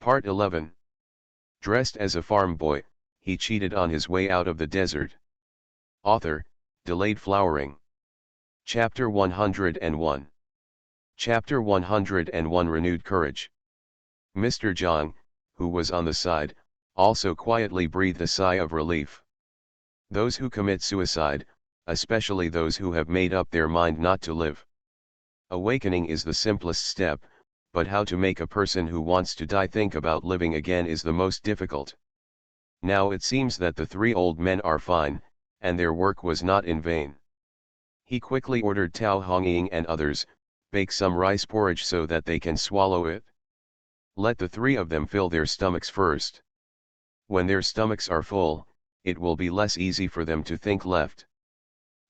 Part 11. Dressed as a farm boy, he cheated on his way out of the desert. Author, Delayed Flowering. Chapter 101. Chapter 101 Renewed Courage. Mr. Zhang, who was on the side, also quietly breathed a sigh of relief. Those who commit suicide, especially those who have made up their mind not to live. Awakening is the simplest step, but how to make a person who wants to die think about living again is the most difficult. Now it seems that the three old men are fine, and their work was not in vain. He quickly ordered Tao Hongying and others, bake some rice porridge so that they can swallow it. Let the three of them fill their stomachs first. When their stomachs are full, it will be less easy for them to think left.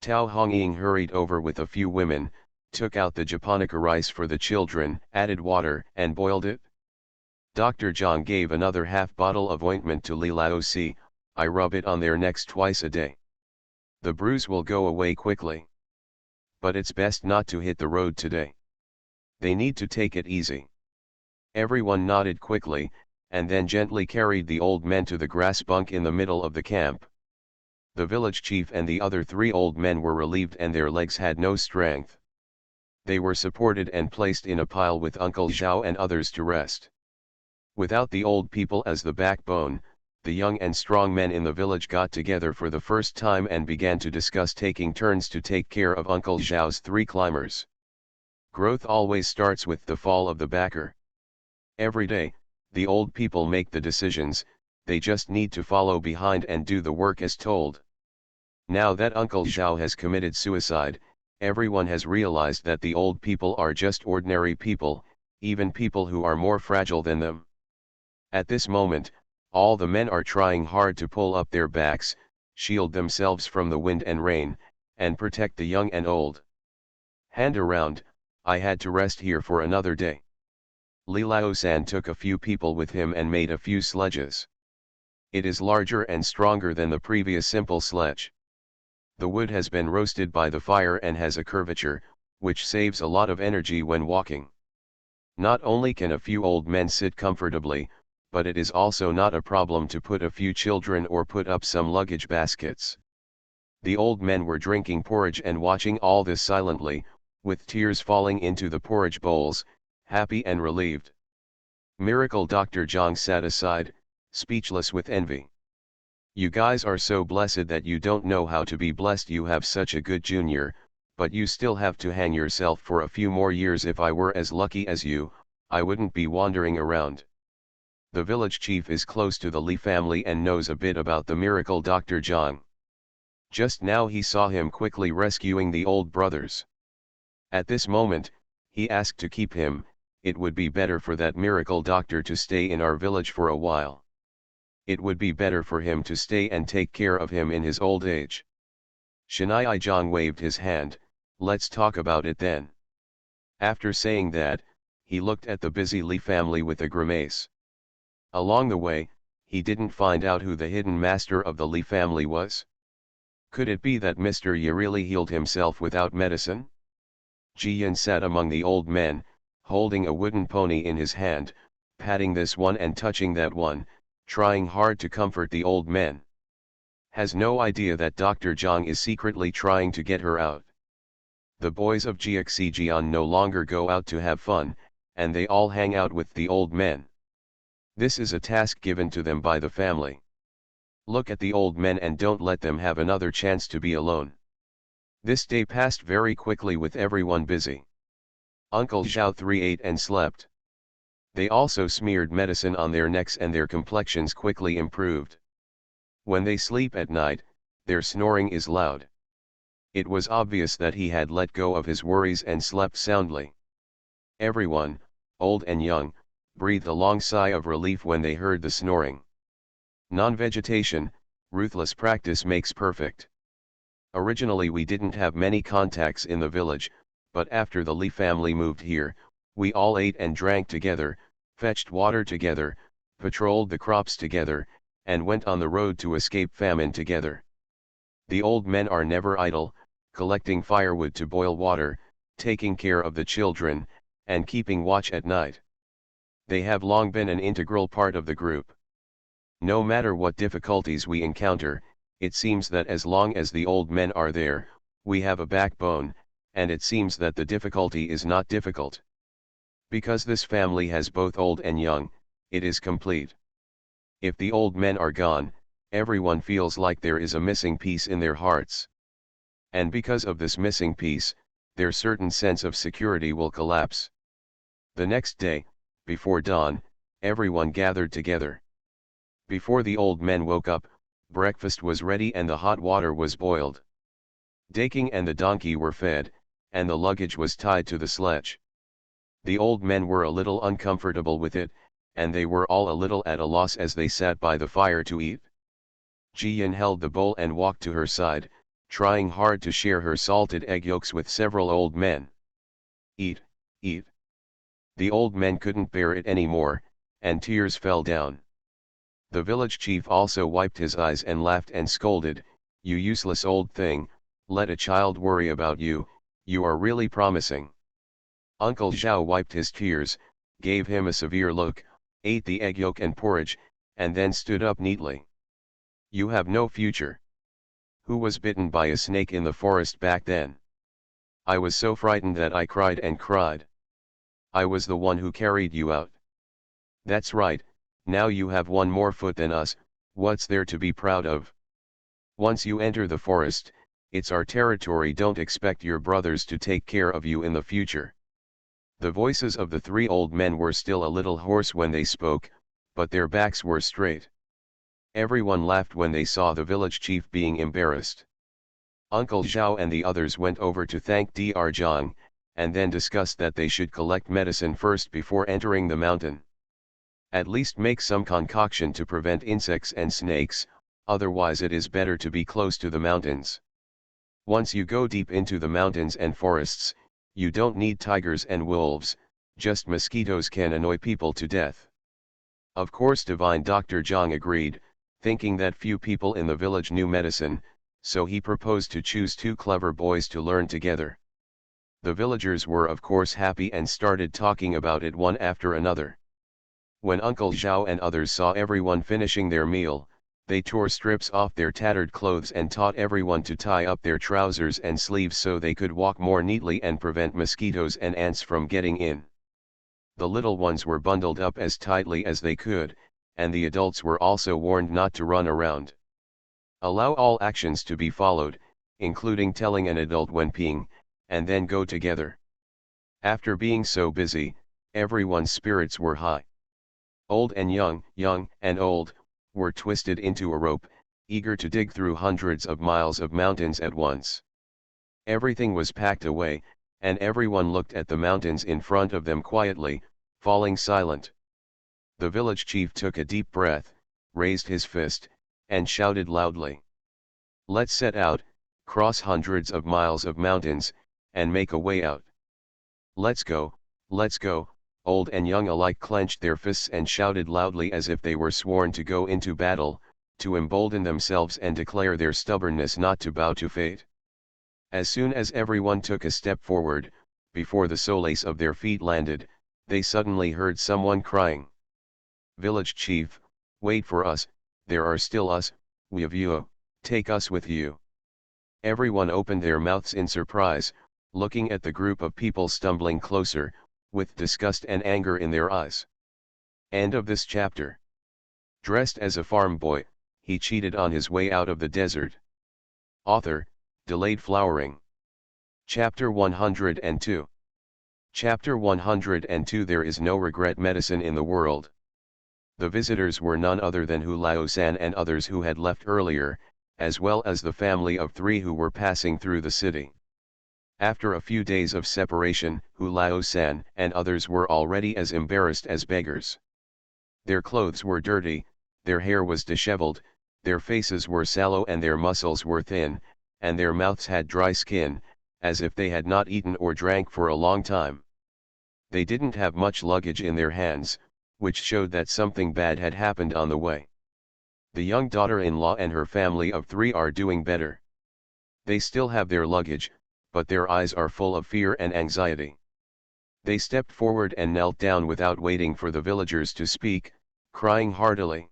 Tao Hongying hurried over with a few women, took out the japonica rice for the children, added water and boiled it. Dr. Zhang gave another half bottle of ointment to Li Laozi. I rub it on their necks twice a day. The bruise will go away quickly. But it's best not to hit the road today. They need to take it easy. Everyone nodded quickly, and then gently carried the old men to the grass bunk in the middle of the camp. The village chief and the other three old men were relieved and their legs had no strength. They were supported and placed in a pile with Uncle Zhao and others to rest. Without the old people as the backbone, the young and strong men in the village got together for the first time and began to discuss taking turns to take care of Uncle Zhao's three climbers. Growth always starts with the fall of the backer. Every day, the old people make the decisions, they just need to follow behind and do the work as told. Now that Uncle Zhao has committed suicide, everyone has realized that the old people are just ordinary people, even people who are more fragile than them. At this moment, all the men are trying hard to pull up their backs, shield themselves from the wind and rain, and protect the young and old. Hand around, I had to rest here for another day. Li Lao-san took a few people with him and made a few sledges. It is larger and stronger than the previous simple sledge. The wood has been roasted by the fire and has a curvature, which saves a lot of energy when walking. Not only can a few old men sit comfortably, but it is also not a problem to put a few children or put up some luggage baskets. The old men were drinking porridge and watching all this silently, with tears falling into the porridge bowls, happy and relieved. Miracle Dr. Zhang sat aside, speechless with envy. You guys are so blessed that you don't know how to be blessed. You have such a good junior, but you still have to hang yourself for a few more years. If I were as lucky as you, I wouldn't be wandering around. The village chief is close to the Li family and knows a bit about the miracle Dr. Zhang. Just now he saw him quickly rescuing the old brothers. At this moment, he asked to keep him. It would be better for that miracle doctor to stay in our village for a while. It would be better for him to stay and take care of him in his old age. Shinai Zhang waved his hand. Let's talk about it then. After saying that, he looked at the busy Li family with a grimace. Along the way, he didn't find out who the hidden master of the Li family was. Could it be that Mr. Yi really healed himself without medicine? Ji Yin sat among the old men, holding a wooden pony in his hand, patting this one and touching that one, trying hard to comfort the old men. Has no idea that Dr. Zhang is secretly trying to get her out. The boys of Jiaxijian no longer go out to have fun, and they all hang out with the old men. This is a task given to them by the family. Look at the old men and don't let them have another chance to be alone. This day passed very quickly with everyone busy. Uncle Zhao 3 ate and slept. They also smeared medicine on their necks and their complexions quickly improved. When they sleep at night, their snoring is loud. It was obvious that he had let go of his worries and slept soundly. Everyone, old and young, breathed a long sigh of relief when they heard the snoring. Non-vegetation, ruthless practice makes perfect. Originally we didn't have many contacts in the village, but after the Li family moved here, we all ate and drank together, fetched water together, patrolled the crops together, and went on the road to escape famine together. The old men are never idle, collecting firewood to boil water, taking care of the children, and keeping watch at night. They have long been an integral part of the group. No matter what difficulties we encounter, it seems that as long as the old men are there, we have a backbone, and it seems that the difficulty is not difficult. Because this family has both old and young, it is complete. If the old men are gone, everyone feels like there is a missing piece in their hearts. And because of this missing piece, their certain sense of security will collapse. The next day, before dawn, everyone gathered together. Before the old men woke up, breakfast was ready and the hot water was boiled. Daking and the donkey were fed, and the luggage was tied to the sledge. The old men were a little uncomfortable with it, and they were all a little at a loss as they sat by the fire to eat. Ji-yin held the bowl and walked to her side, trying hard to share her salted egg yolks with several old men. Eat, eat. The old men couldn't bear it anymore, and tears fell down. The village chief also wiped his eyes and laughed and scolded, "You useless old thing, let a child worry about you, you are really promising." Uncle Zhao wiped his tears, gave him a severe look, ate the egg yolk and porridge, and then stood up neatly. "You have no future. Who was bitten by a snake in the forest back then? I was so frightened that I cried and cried. I was the one who carried you out. That's right, now you have one more foot than us, what's there to be proud of? Once you enter the forest, it's our territory, don't expect your brothers to take care of you in the future." The voices of the three old men were still a little hoarse when they spoke, but their backs were straight. Everyone laughed when they saw the village chief being embarrassed. Uncle Zhao and the others went over to thank Dr. Zhang, and then discussed that they should collect medicine first before entering the mountain. At least make some concoction to prevent insects and snakes, otherwise it is better to be close to the mountains. Once you go deep into the mountains and forests, you don't need tigers and wolves, just mosquitoes can annoy people to death. Of course Divine Dr. Zhang agreed, thinking that few people in the village knew medicine, so he proposed to choose two clever boys to learn together. The villagers were of course happy and started talking about it one after another. When Uncle Zhao and others saw everyone finishing their meal, they tore strips off their tattered clothes and taught everyone to tie up their trousers and sleeves so they could walk more neatly and prevent mosquitoes and ants from getting in. The little ones were bundled up as tightly as they could, and the adults were also warned not to run around. Allow all actions to be followed, including telling an adult when peeing, and then go together. After being so busy, everyone's spirits were high. Old and young, young and old, were twisted into a rope, eager to dig through hundreds of miles of mountains at once. Everything was packed away, and everyone looked at the mountains in front of them quietly, falling silent. The village chief took a deep breath, raised his fist, and shouted loudly. "Let's set out, cross hundreds of miles of mountains, and make a way out. Let's go, let's go." Old and young alike clenched their fists and shouted loudly as if they were sworn to go into battle, to embolden themselves and declare their stubbornness not to bow to fate. As soon as everyone took a step forward, before the soles of their feet landed, they suddenly heard someone crying. "Village chief, wait for us, there are still us, we of you, take us with you." Everyone opened their mouths in surprise, looking at the group of people stumbling closer, with disgust and anger in their eyes. End of this chapter. Dressed as a farm boy, he cheated on his way out of the desert. Author, Delayed Flowering. Chapter 102. Chapter 102. There is no regret medicine in the world. The visitors were none other than Hu Lao-san and others who had left earlier, as well as the family of three who were passing through the city. After a few days of separation, Hu Lao-san and others were already as embarrassed as beggars. Their clothes were dirty, their hair was disheveled, their faces were sallow and their muscles were thin, and their mouths had dry skin, as if they had not eaten or drank for a long time. They didn't have much luggage in their hands, which showed that something bad had happened on the way. The young daughter-in-law and her family of three are doing better. They still have their luggage, but their eyes are full of fear and anxiety. They stepped forward and knelt down without waiting for the villagers to speak, crying heartily.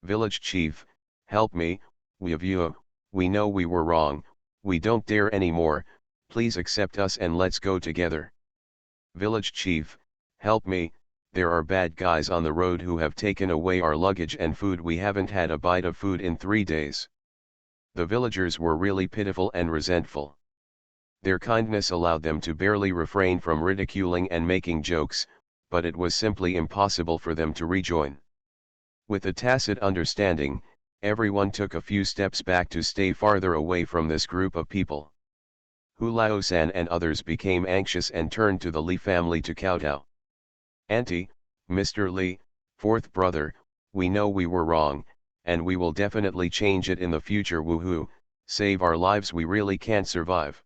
"Village chief, help me, we know we were wrong, we don't dare anymore, please accept us and let's go together. Village chief, help me, there are bad guys on the road who have taken away our luggage and food, we haven't had a bite of food in 3 days. The villagers were really pitiful and resentful. Their kindness allowed them to barely refrain from ridiculing and making jokes, but it was simply impossible for them to rejoin. With a tacit understanding, everyone took a few steps back to stay farther away from this group of people. Hu Lao-san and others became anxious and turned to the Li family to kowtow. "Auntie, Mr. Li, fourth brother, we know we were wrong, and we will definitely change it in the future. Woohoo, save our lives, we really can't survive.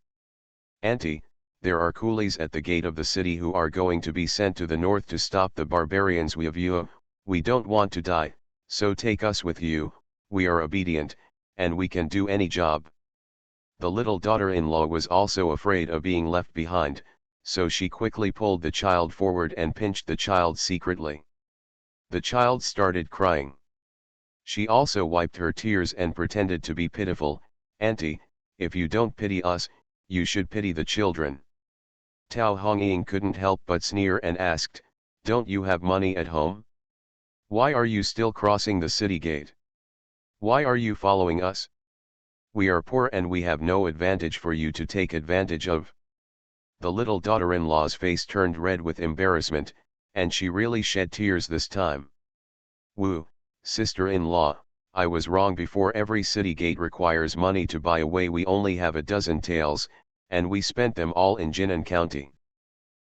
Auntie, there are coolies at the gate of the city who are going to be sent to the north to stop the barbarians. We don't want to die, so take us with you, we are obedient, and we can do any job." The little daughter-in-law was also afraid of being left behind, so she quickly pulled the child forward and pinched the child secretly. The child started crying. She also wiped her tears and pretended to be pitiful. "Auntie, if you don't pity us, you should pity the children." Tao Hongying couldn't help but sneer and asked, "Don't you have money at home? Why are you still crossing the city gate? Why are you following us? We are poor and we have no advantage for you to take advantage of." The little daughter-in-law's face turned red with embarrassment, and she really shed tears this time. "Woo, sister-in-law, I was wrong before. Every city gate requires money to buy away. We only have a dozen taels, and we spent them all in Jinan County.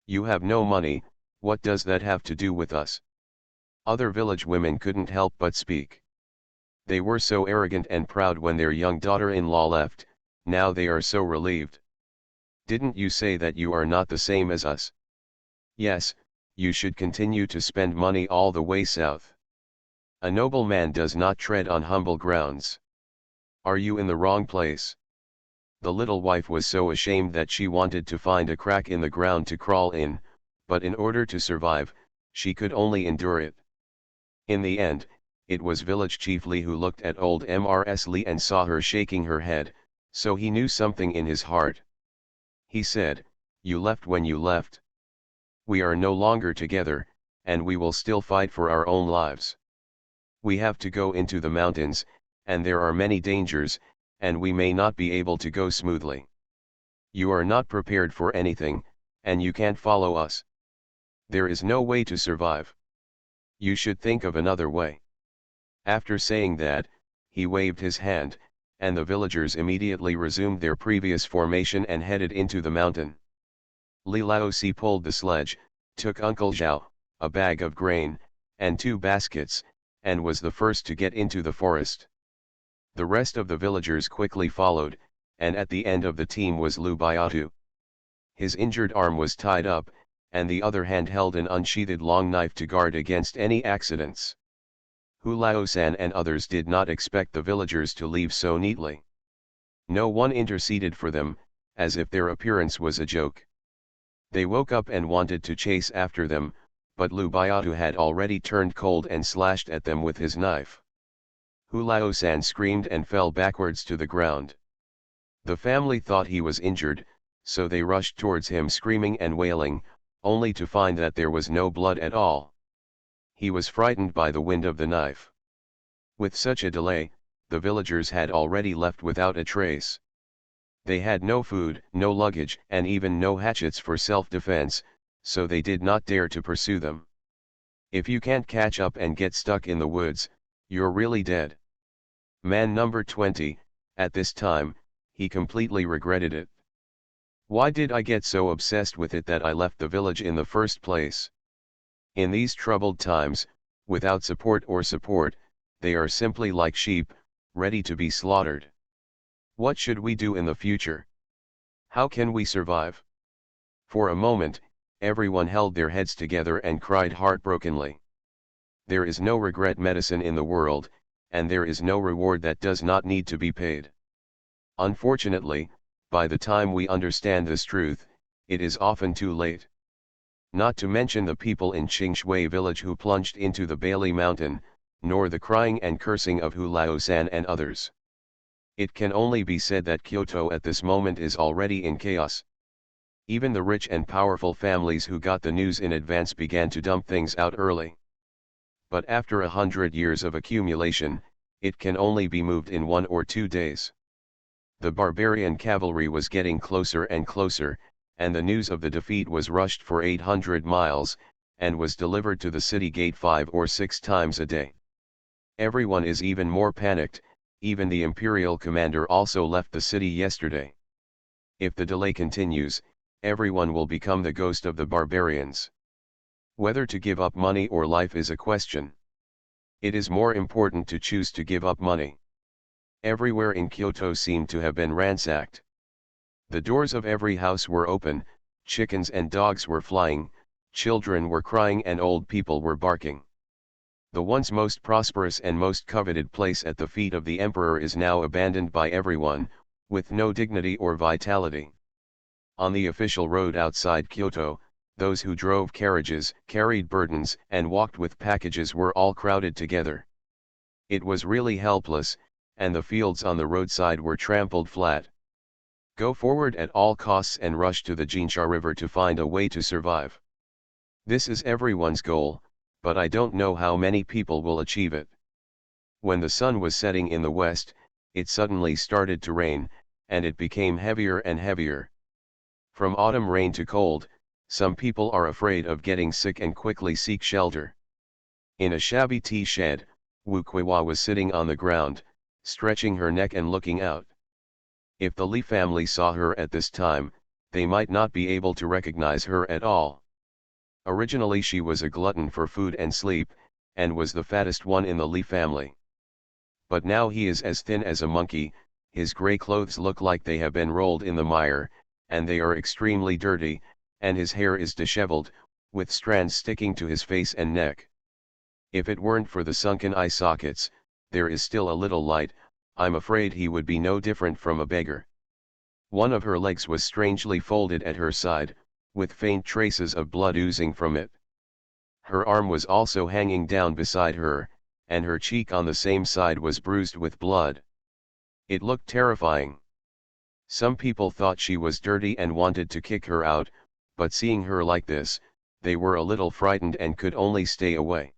You have no money, what does that have to do with us?" Other village women couldn't help but speak. They were so arrogant and proud when their young daughter-in-law left, now they are so relieved. "Didn't you say that you are not the same as us? Yes, you should continue to spend money all the way south. A noble man does not tread on humble grounds. Are you in the wrong place?" The little wife was so ashamed that she wanted to find a crack in the ground to crawl in, but in order to survive, she could only endure it. In the end, it was village chief Li who looked at old Mrs. Li and saw her shaking her head, so he knew something in his heart. He said, "You left when you left. We are no longer together, and we will still fight for our own lives. We have to go into the mountains, and there are many dangers, and we may not be able to go smoothly. You are not prepared for anything, and you can't follow us. There is no way to survive. You should think of another way." After saying that, he waved his hand, and the villagers immediately resumed their previous formation and headed into the mountain. Li Laosi pulled the sledge, took Uncle Zhao, a bag of grain, and 2 baskets, and was the first to get into the forest. The rest of the villagers quickly followed, and at the end of the team was Lu Biatu. His injured arm was tied up, and the other hand held an unsheathed long knife to guard against any accidents. Hu Lao-san and others did not expect the villagers to leave so neatly. No one interceded for them, as if their appearance was a joke. They woke up and wanted to chase after them, but Lu Biatu had already turned cold and slashed at them with his knife. Hu Lao-san screamed and fell backwards to the ground. The family thought he was injured, so they rushed towards him screaming and wailing, only to find that there was no blood at all. He was frightened by the wind of the knife. With such a delay, the villagers had already left without a trace. They had no food, no luggage, and even no hatchets for self-defense, so they did not dare to pursue them. If you can't catch up and get stuck in the woods, you're really dead. Man number 20, at this time, he completely regretted it. Why did I get so obsessed with it that I left the village in the first place? In these troubled times, without support, they are simply like sheep, ready to be slaughtered. What should we do in the future? How can we survive? For a moment, everyone held their heads together and cried heartbrokenly. There is no regret medicine in the world, and there is no reward that does not need to be paid. Unfortunately, by the time we understand this truth, it is often too late. Not to mention the people in Qingshui village who plunged into the Bailey Mountain, nor the crying and cursing of Hu Laosan and others. It can only be said that Kyoto at this moment is already in chaos. Even the rich and powerful families who got the news in advance began to dump things out early. But after 100 years of accumulation, it can only be moved in 1 or 2 days. The barbarian cavalry was getting closer and closer, and the news of the defeat was rushed for 800 miles, and was delivered to the city gate 5 or 6 times a day. Everyone is even more panicked, even the imperial commander also left the city yesterday. If the delay continues, everyone will become the ghost of the barbarians. Whether to give up money or life is a question. It is more important to choose to give up money. Everywhere in Kyoto seemed to have been ransacked. The doors of every house were open, chickens and dogs were flying, children were crying and old people were barking. The once most prosperous and most coveted place at the feet of the emperor is now abandoned by everyone, with no dignity or vitality. On the official road outside Kyoto, those who drove carriages, carried burdens, and walked with packages were all crowded together. It was really helpless, and the fields on the roadside were trampled flat. Go forward at all costs and rush to the Jinsha River to find a way to survive. This is everyone's goal, but I don't know how many people will achieve it. When the sun was setting in the west, it suddenly started to rain, and it became heavier and heavier. From autumn rain to cold, some people are afraid of getting sick and quickly seek shelter. In a shabby tea shed, Wu Kuiwa was sitting on the ground, stretching her neck and looking out. If the Li family saw her at this time, they might not be able to recognize her at all. Originally she was a glutton for food and sleep, and was the fattest one in the Li family. But now he is as thin as a monkey, his grey clothes look like they have been rolled in the mire, and they are extremely dirty, and his hair is disheveled, with strands sticking to his face and neck. If it weren't for the sunken eye sockets, there is still a little light, I'm afraid he would be no different from a beggar. One of her legs was strangely folded at her side, with faint traces of blood oozing from it. Her arm was also hanging down beside her, and her cheek on the same side was bruised with blood. It looked terrifying. Some people thought she was dirty and wanted to kick her out, but seeing her like this, they were a little frightened and could only stay away.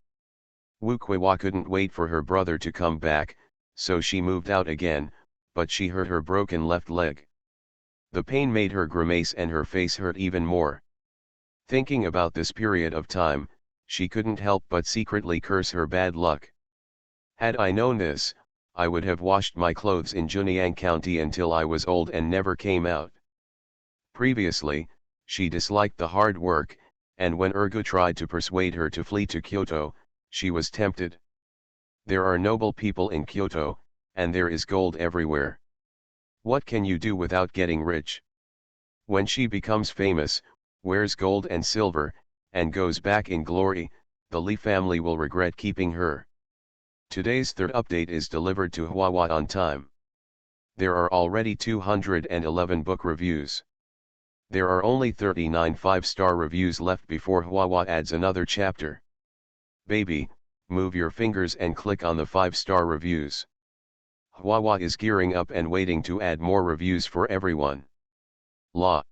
Wu Kuiwa couldn't wait for her brother to come back, so she moved out again, but she hurt her broken left leg. The pain made her grimace and her face hurt even more. Thinking about this period of time, she couldn't help but secretly curse her bad luck. Had I known this, I would have washed my clothes in Junyang County until I was old and never came out. Previously, she disliked the hard work, and when Ergu tried to persuade her to flee to Kyoto, she was tempted. There are noble people in Kyoto, and there is gold everywhere. What can you do without getting rich? When she becomes famous, wears gold and silver, and goes back in glory, the Li family will regret keeping her. Today's third update is delivered to Huawei on time. There are already 211 book reviews. There are only 39 5-star reviews left before Huawei adds another chapter. Baby, move your fingers and click on the 5-star reviews. Huawei is gearing up and waiting to add more reviews for everyone. La.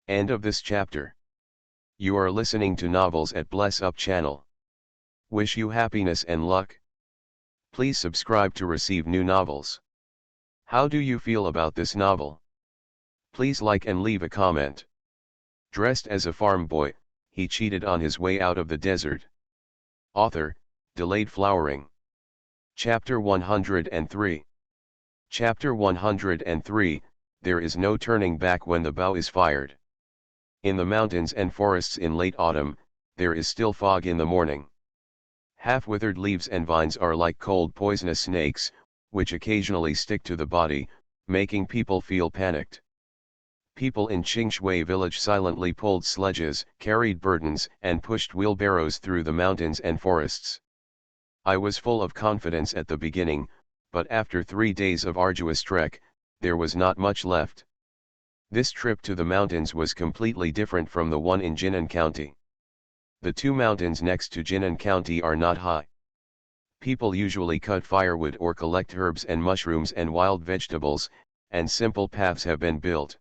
End of this chapter. You are listening to Novels at Bless Up channel. Wish you happiness and luck. Please subscribe to receive new novels. How do you feel about this novel? Please like and leave a comment. Dressed as a farm boy, he cheated on his way out of the desert. Author, Delayed Flowering. Chapter 103. Chapter 103, There is no turning back when the bow is fired. In the mountains and forests in late autumn, there is still fog in the morning. Half-withered leaves and vines are like cold poisonous snakes, which occasionally stick to the body, making people feel panicked. People in Qingshui village silently pulled sledges, carried burdens, and pushed wheelbarrows through the mountains and forests. I was full of confidence at the beginning, but after 3 days of arduous trek, there was not much left. This trip to the mountains was completely different from the one in Jinan County. The two mountains next to Jinan County are not high. People usually cut firewood or collect herbs and mushrooms and wild vegetables, and simple paths have been built.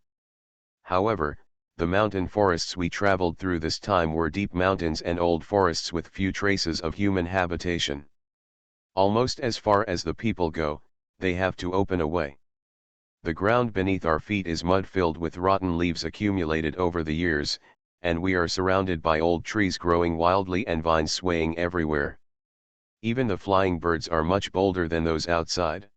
However, the mountain forests we traveled through this time were deep mountains and old forests with few traces of human habitation. Almost as far as the people go, they have to open a way. The ground beneath our feet is mud filled with rotten leaves accumulated over the years, and we are surrounded by old trees growing wildly and vines swaying everywhere. Even the flying birds are much bolder than those outside.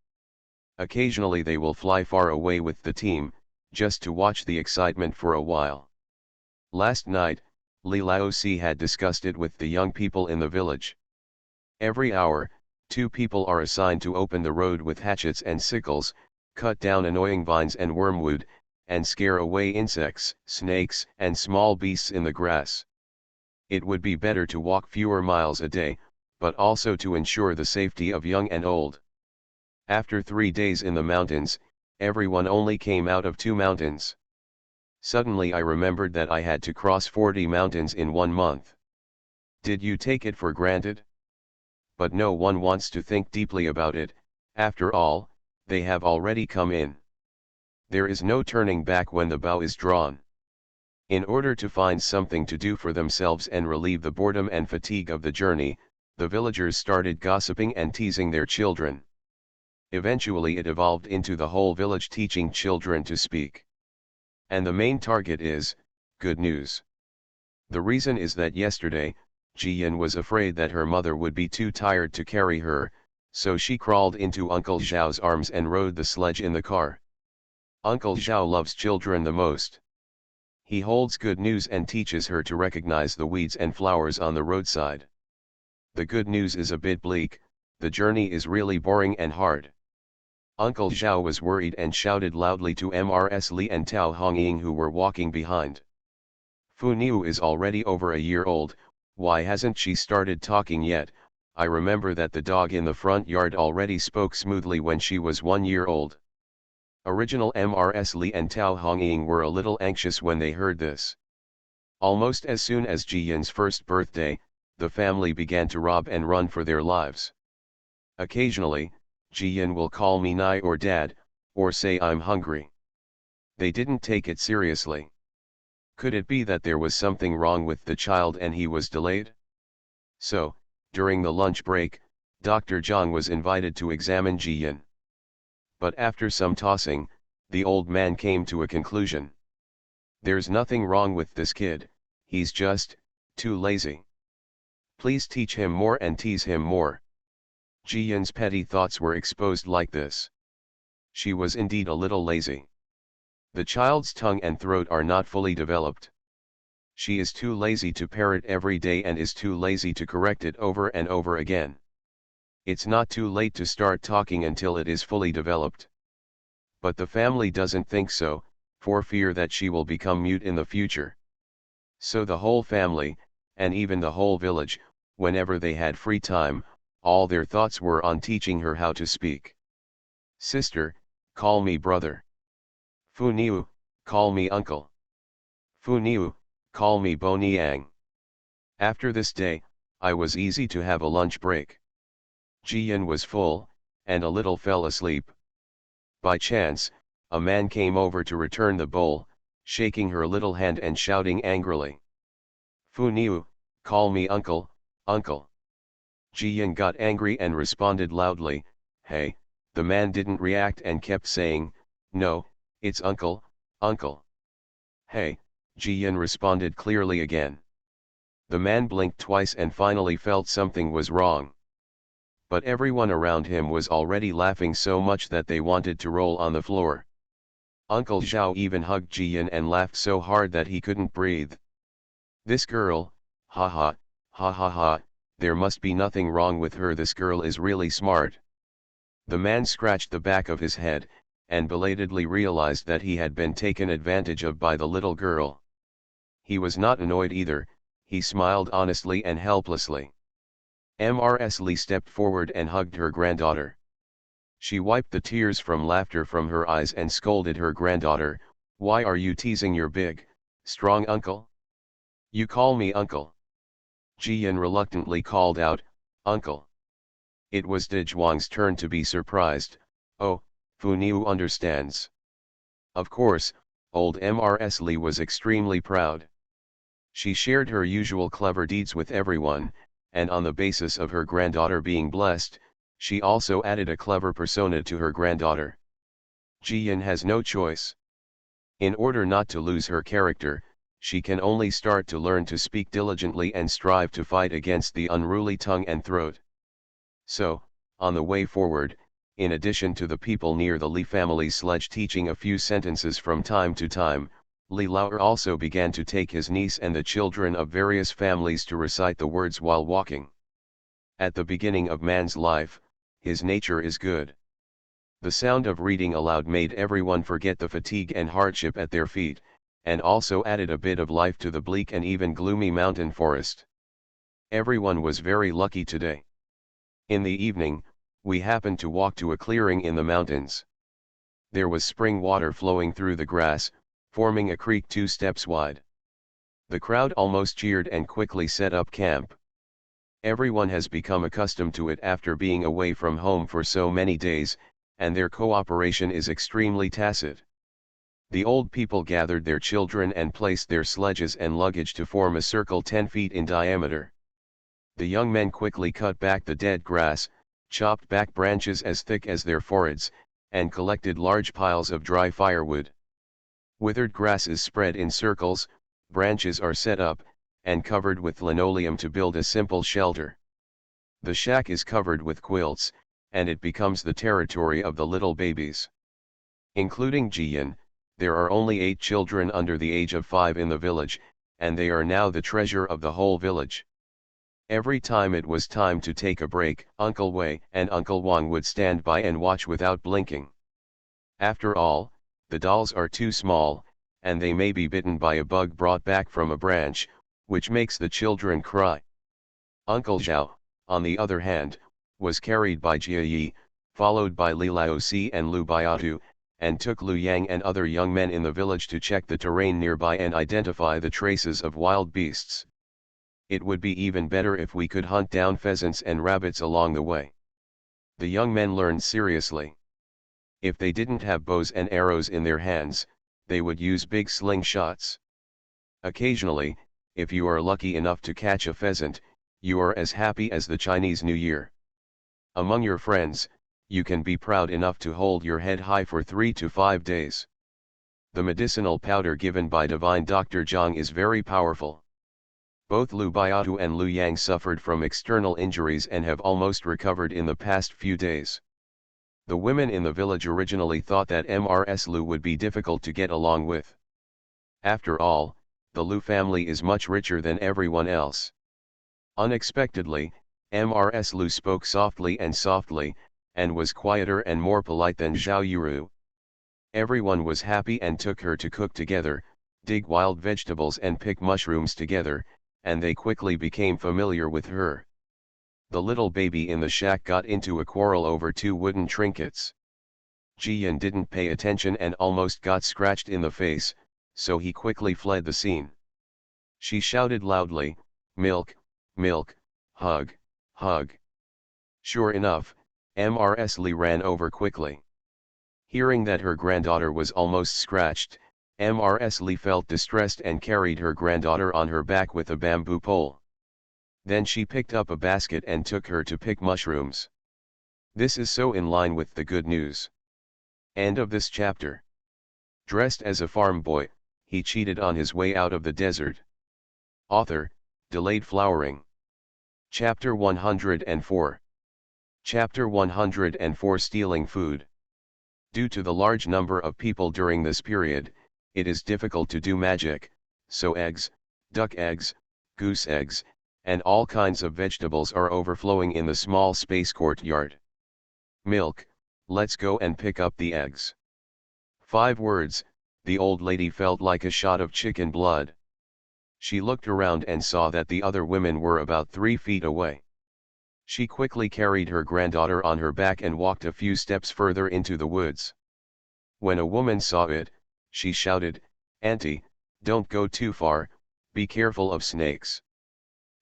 Occasionally they will fly far away with the team, just to watch the excitement for a while. Last night, Li Laosi had discussed it with the young people in the village. Every hour, 2 people are assigned to open the road with hatchets and sickles, cut down annoying vines and wormwood, and scare away insects, snakes, and small beasts in the grass. It would be better to walk fewer miles a day, but also to ensure the safety of young and old. After 3 days in the mountains, everyone only came out of 2 mountains. Suddenly I remembered that I had to cross 40 mountains in 1 month. Did you take it for granted? But no one wants to think deeply about it. After all, they have already come in. There is no turning back when the bow is drawn. In order to find something to do for themselves and relieve the boredom and fatigue of the journey, the villagers started gossiping and teasing their children. Eventually it evolved into the whole village teaching children to speak. And the main target is good news. The reason is that yesterday, Jiyan was afraid that her mother would be too tired to carry her, so she crawled into Uncle Zhao's arms and rode the sledge in the car. Uncle Zhao loves children the most. He holds good news and teaches her to recognize the weeds and flowers on the roadside. The good news is a bit bleak, the journey is really boring and hard. Uncle Zhao was worried and shouted loudly to Mrs. Li and Tao Hongying who were walking behind. Fu Niu is already over a year old, why hasn't she started talking yet? I remember that the dog in the front yard already spoke smoothly when she was 1 year old. Original Mrs. Li and Tao Hongying were a little anxious when they heard this. Almost as soon as Jiyan's first birthday, the family began to rob and run for their lives. Occasionally, Jiyan will call me Nai or Dad, or say I'm hungry. They didn't take it seriously. Could it be that there was something wrong with the child and he was delayed? So, during the lunch break, Dr. Zhang was invited to examine Jiyan. But after some tossing, the old man came to a conclusion. There's nothing wrong with this kid, he's just too lazy. Please teach him more and tease him more. Jiyan's petty thoughts were exposed like this. She was indeed a little lazy. The child's tongue and throat are not fully developed. She is too lazy to parrot every day and is too lazy to correct it over and over again. It's not too late to start talking until it is fully developed. But the family doesn't think so, for fear that she will become mute in the future. So the whole family, and even the whole village, whenever they had free time, all their thoughts were on teaching her how to speak. Sister, call me brother. Fu Niu, call me uncle. Fu Niu, call me Bo Niang. After this day, I was easy to have a lunch break. Jiyan was full, and a little fell asleep. By chance, a man came over to return the bowl, shaking her little hand and shouting angrily. Fu Niu, call me uncle, uncle. Jiyan got angry and responded loudly, hey. The man didn't react and kept saying, no, it's uncle, uncle. Hey, Jiyan responded clearly again. The man blinked twice and finally felt something was wrong. But everyone around him was already laughing so much that they wanted to roll on the floor. Uncle Zhao even hugged Jiyan and laughed so hard that he couldn't breathe. This girl, ha ha, ha ha ha, there must be nothing wrong with her, this girl is really smart. The man scratched the back of his head, and belatedly realized that he had been taken advantage of by the little girl. He was not annoyed either, he smiled honestly and helplessly. Mrs. Li stepped forward and hugged her granddaughter. She wiped the tears from laughter from her eyes and scolded her granddaughter, why are you teasing your big, strong uncle? You call me uncle. Jiyan reluctantly called out, "Uncle." It was De Zhuang's turn to be surprised. "Oh, Fu Niu understands." Of course, old Mrs. Li was extremely proud. She shared her usual clever deeds with everyone, and on the basis of her granddaughter being blessed, she also added a clever persona to her granddaughter. Jiyan has no choice. In order not to lose her character, she can only start to learn to speak diligently and strive to fight against the unruly tongue and throat. So, on the way forward, in addition to the people near the Li family's sledge teaching a few sentences from time to time, Li Lao also began to take his niece and the children of various families to recite the words while walking. At the beginning of man's life, his nature is good. The sound of reading aloud made everyone forget the fatigue and hardship at their feet, and also added a bit of life to the bleak and even gloomy mountain forest. Everyone was very lucky today. In the evening, we happened to walk to a clearing in the mountains. There was spring water flowing through the grass, forming a creek 2 steps wide. The crowd almost cheered and quickly set up camp. Everyone has become accustomed to it after being away from home for so many days, and their cooperation is extremely tacit. The old people gathered their children and placed their sledges and luggage to form a circle 10 feet in diameter. The young men quickly cut back the dead grass, chopped back branches as thick as their foreheads, and collected large piles of dry firewood. Withered grass is spread in circles, branches are set up, and covered with linoleum to build a simple shelter. The shack is covered with quilts, and it becomes the territory of the little babies. Including Jiyan, there are only 8 children under the age of 5 in the village, and they are now the treasure of the whole village. Every time it was time to take a break, Uncle Wei and Uncle Wang would stand by and watch without blinking. After all, the dolls are too small, and they may be bitten by a bug brought back from a branch, which makes the children cry. Uncle Zhao, on the other hand, was carried by Jia Yi, followed by Li Laosi and Lu Baiatu, and took Lu Yang and other young men in the village to check the terrain nearby and identify the traces of wild beasts. It would be even better if we could hunt down pheasants and rabbits along the way. The young men learned seriously. If they didn't have bows and arrows in their hands, they would use big slingshots. Occasionally, if you are lucky enough to catch a pheasant, you are as happy as the Chinese New Year. Among your friends, you can be proud enough to hold your head high for 3 to 5 days. The medicinal powder given by divine Dr. Zhang is very powerful. Both Lu Baiatu and Lu Yang suffered from external injuries and have almost recovered in the past few days. The women in the village originally thought that Mrs. Lu would be difficult to get along with. After all, the Lu family is much richer than everyone else. Unexpectedly, Mrs. Lu spoke softly, and was quieter and more polite than Zhao Yuru. Everyone was happy and took her to cook together, dig wild vegetables and pick mushrooms together, and they quickly became familiar with her. The little baby in the shack got into a quarrel over 2 wooden trinkets. Jiyan didn't pay attention and almost got scratched in the face, so he quickly fled the scene. She shouted loudly, "Milk, milk, hug, hug." Sure enough, Mrs. Li ran over quickly. Hearing that her granddaughter was almost scratched, Mrs. Li felt distressed and carried her granddaughter on her back with a bamboo pole. Then she picked up a basket and took her to pick mushrooms. This is so in line with the good news. End of this chapter. Dressed as a farm boy, he cheated on his way out of the desert. Author, Delayed Flowering. Chapter 104. Chapter 104 Stealing Food. Due to the large number of people during this period, it is difficult to do magic, so eggs, duck eggs, goose eggs, and all kinds of vegetables are overflowing in the small space courtyard. "Milk, let's go and pick up the eggs." 5 words, the old lady felt like a shot of chicken blood. She looked around and saw that the other women were about 3 feet away. She quickly carried her granddaughter on her back and walked a few steps further into the woods. When a woman saw it, she shouted, "Auntie, don't go too far, be careful of snakes."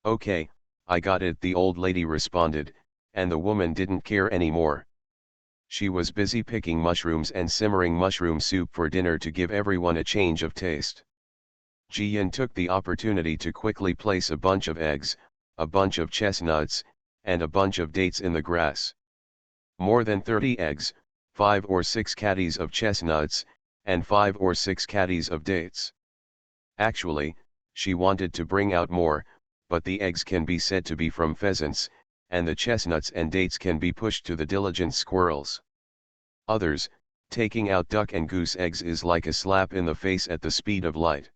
Okay, I got it, the old lady responded, and the woman didn't care anymore. She was busy picking mushrooms and simmering mushroom soup for dinner to give everyone a change of taste. Jian took the opportunity to quickly place a bunch of eggs, a bunch of chestnuts, and a bunch of dates in the grass. More than 30 eggs, 5 or 6 caddies of chestnuts, and 5 or 6 caddies of dates. Actually, she wanted to bring out more, but the eggs can be said to be from pheasants, and the chestnuts and dates can be pushed to the diligent squirrels. Others, taking out duck and goose eggs is like a slap in the face at the speed of light.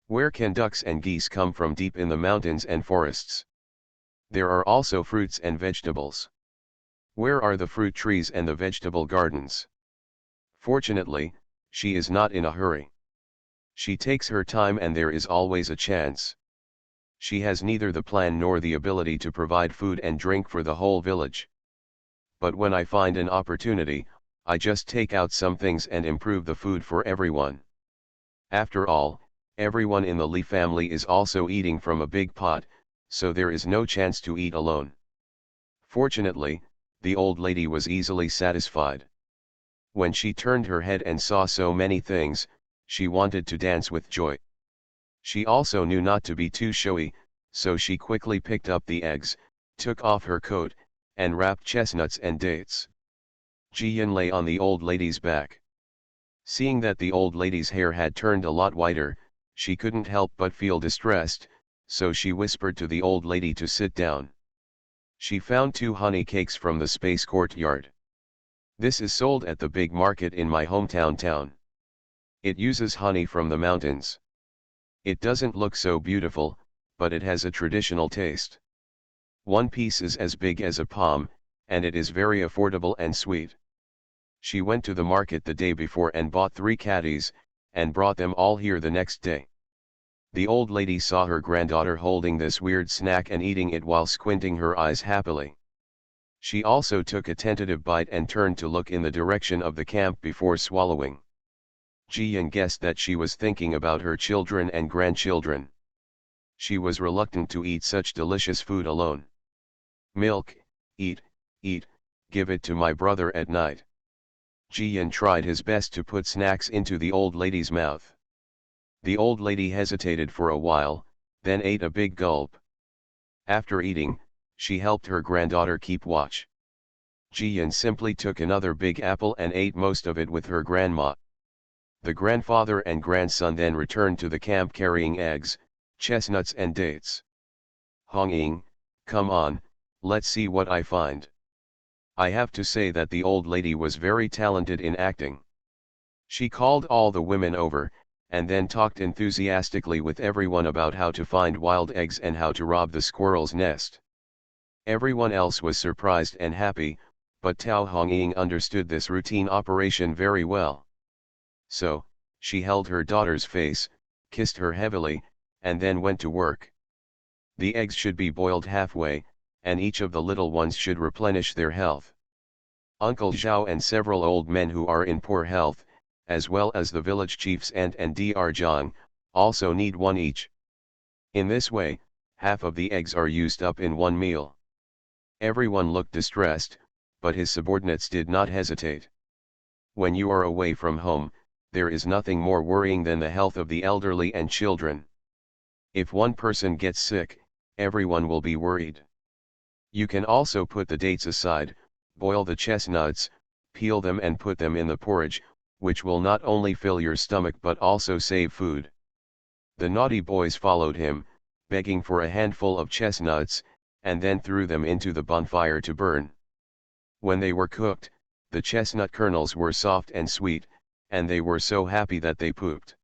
Where can ducks and geese come from deep in the mountains and forests? There are also fruits and vegetables. Where are the fruit trees and the vegetable gardens? Fortunately, she is not in a hurry. She takes her time and there is always a chance. She has neither the plan nor the ability to provide food and drink for the whole village. But when I find an opportunity, I just take out some things and improve the food for everyone. After all, everyone in the Li family is also eating from a big pot, so there is no chance to eat alone. Fortunately, the old lady was easily satisfied. When she turned her head and saw so many things, she wanted to dance with joy. She also knew not to be too showy, so she quickly picked up the eggs, took off her coat, and wrapped chestnuts and dates. Jian lay on the old lady's back. Seeing that the old lady's hair had turned a lot whiter, she couldn't help but feel distressed, so she whispered to the old lady to sit down. She found 2 honey cakes from the space courtyard. This is sold at the big market in my hometown town. It uses honey from the mountains. It doesn't look so beautiful, but it has a traditional taste. One piece is as big as a palm, and it is very affordable and sweet. She went to the market the day before and bought 3 caddies, and brought them all here the next day. The old lady saw her granddaughter holding this weird snack and eating it while squinting her eyes happily. She also took a tentative bite and turned to look in the direction of the camp before swallowing. Jian guessed that she was thinking about her children and grandchildren. She was reluctant to eat such delicious food alone. Milk, eat, give it to my brother at night. Jian tried his best to put snacks into the old lady's mouth. The old lady hesitated for a while, then ate a big gulp. After eating, she helped her granddaughter keep watch. Jian simply took another big apple and ate most of it with her grandma. The grandfather and grandson then returned to the camp carrying eggs, chestnuts and dates. Hong Ying, come on, let's see what I find. I have to say that the old lady was very talented in acting. She called all the women over, and then talked enthusiastically with everyone about how to find wild eggs and how to rob the squirrel's nest. Everyone else was surprised and happy, but Tao Hongying understood this routine operation very well. So, she held her daughter's face, kissed her heavily, and then went to work. The eggs should be boiled halfway, and each of the little ones should replenish their health. Uncle Zhao and several old men who are in poor health, as well as the village chief's aunt and Dr. Zhang, also need one each. In this way, half of the eggs are used up in one meal. Everyone looked distressed, but his subordinates did not hesitate. When you are away from home, there is nothing more worrying than the health of the elderly and children. If one person gets sick, everyone will be worried. You can also put the dates aside, boil the chestnuts, peel them and put them in the porridge, which will not only fill your stomach but also save food. The naughty boys followed him, begging for a handful of chestnuts, and then threw them into the bonfire to burn. When they were cooked, the chestnut kernels were soft and sweet, and they were so happy that they pooped.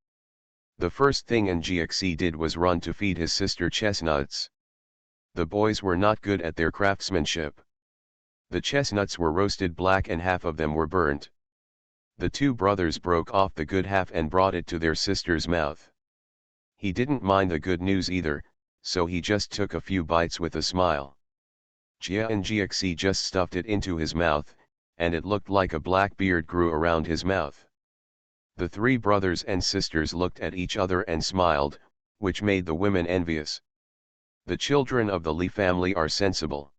The first thing Ngxi did was run to feed his sister chestnuts. The boys were not good at their craftsmanship. The chestnuts were roasted black and half of them were burnt. The 2 brothers broke off the good half and brought it to their sister's mouth. He didn't mind the good news either, so he just took a few bites with a smile. Jia and Ngxi just stuffed it into his mouth, and it looked like a black beard grew around his mouth. The 3 brothers and sisters looked at each other and smiled, which made the women envious. The children of the Li family are sensible.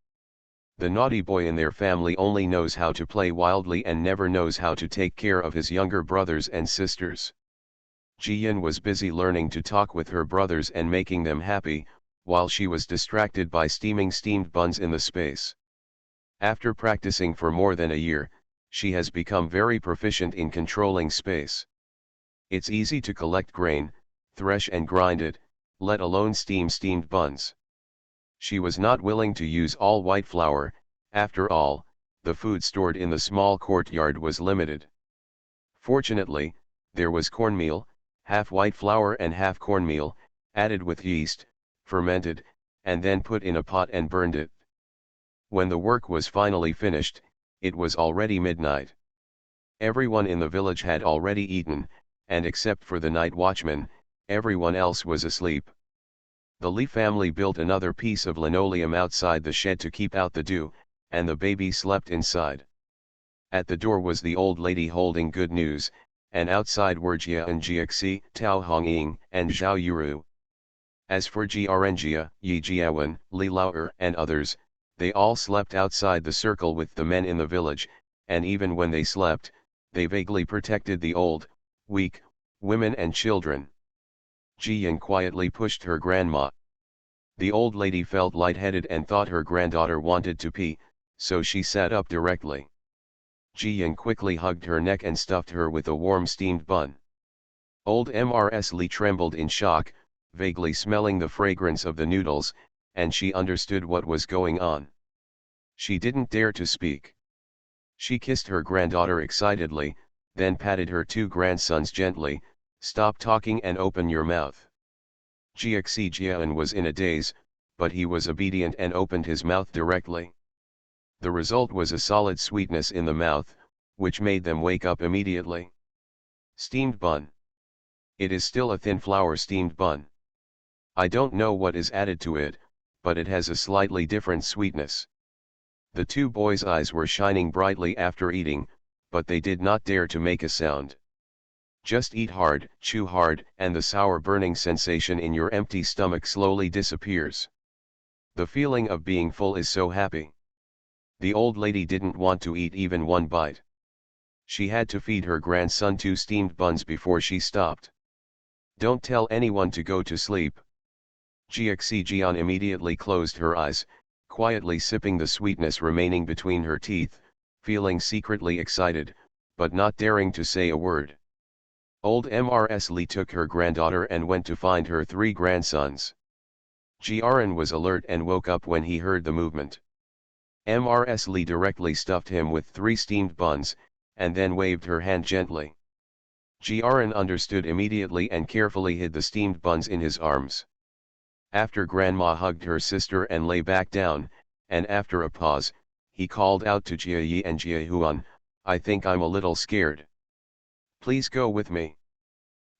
The naughty boy in their family only knows how to play wildly and never knows how to take care of his younger brothers and sisters. Jiyan was busy learning to talk with her brothers and making them happy, while she was distracted by steaming steamed buns in the space. After practicing for more than a year, she has become very proficient in controlling space. It's easy to collect grain, thresh and grind it, let alone steam steamed buns. She was not willing to use all white flour. After all, the food stored in the small courtyard was limited. Fortunately, there was cornmeal, half white flour and half cornmeal, added with yeast, fermented, and then put in a pot and burned it. When the work was finally finished, it was already midnight. Everyone in the village had already eaten, and except for the night watchman, everyone else was asleep. The Li family built another piece of linoleum outside the shed to keep out the dew, and the baby slept inside. At the door was the old lady holding good news, and outside were Jia and Jiaxi, Tao Hongying, and Zhao Yuru. As for Jiarenjia, Yi Jiawen, Li Laoer and others, they all slept outside the circle with the men in the village, and even when they slept, they vaguely protected the old, weak, women and children. Jiyan quietly pushed her grandma. The old lady felt lightheaded and thought her granddaughter wanted to pee, so she sat up directly. Jiyan quickly hugged her neck and stuffed her with a warm steamed bun. Old Mrs. Li trembled in shock, vaguely smelling the fragrance of the noodles, and she understood what was going on. She didn't dare to speak. She kissed her granddaughter excitedly, then patted her two grandsons gently. Stop talking and open your mouth. Jiaxi Jian was in a daze, but he was obedient and opened his mouth directly. The result was a solid sweetness in the mouth, which made them wake up immediately. Steamed bun. It is still a thin flour steamed bun. I don't know what is added to it, but it has a slightly different sweetness. The two boys' eyes were shining brightly after eating, but they did not dare to make a sound. Just eat hard, chew hard, and the sour burning sensation in your empty stomach slowly disappears. The feeling of being full is so happy. The old lady didn't want to eat even one bite. She had to feed her grandson 2 steamed buns before she stopped. Don't tell anyone to go to sleep. Jiaxi Jian immediately closed her eyes, quietly sipping the sweetness remaining between her teeth, feeling secretly excited, but not daring to say a word. Old Mrs. Li took her granddaughter and went to find her 3 grandsons. Jiaren was alert and woke up when he heard the movement. Mrs. Li directly stuffed him with 3 steamed buns, and then waved her hand gently. Jiaren understood immediately and carefully hid the steamed buns in his arms. After Grandma hugged her sister and lay back down, and after a pause, he called out to Jia Yi and Jia Huan, I think I'm a little scared. Please go with me.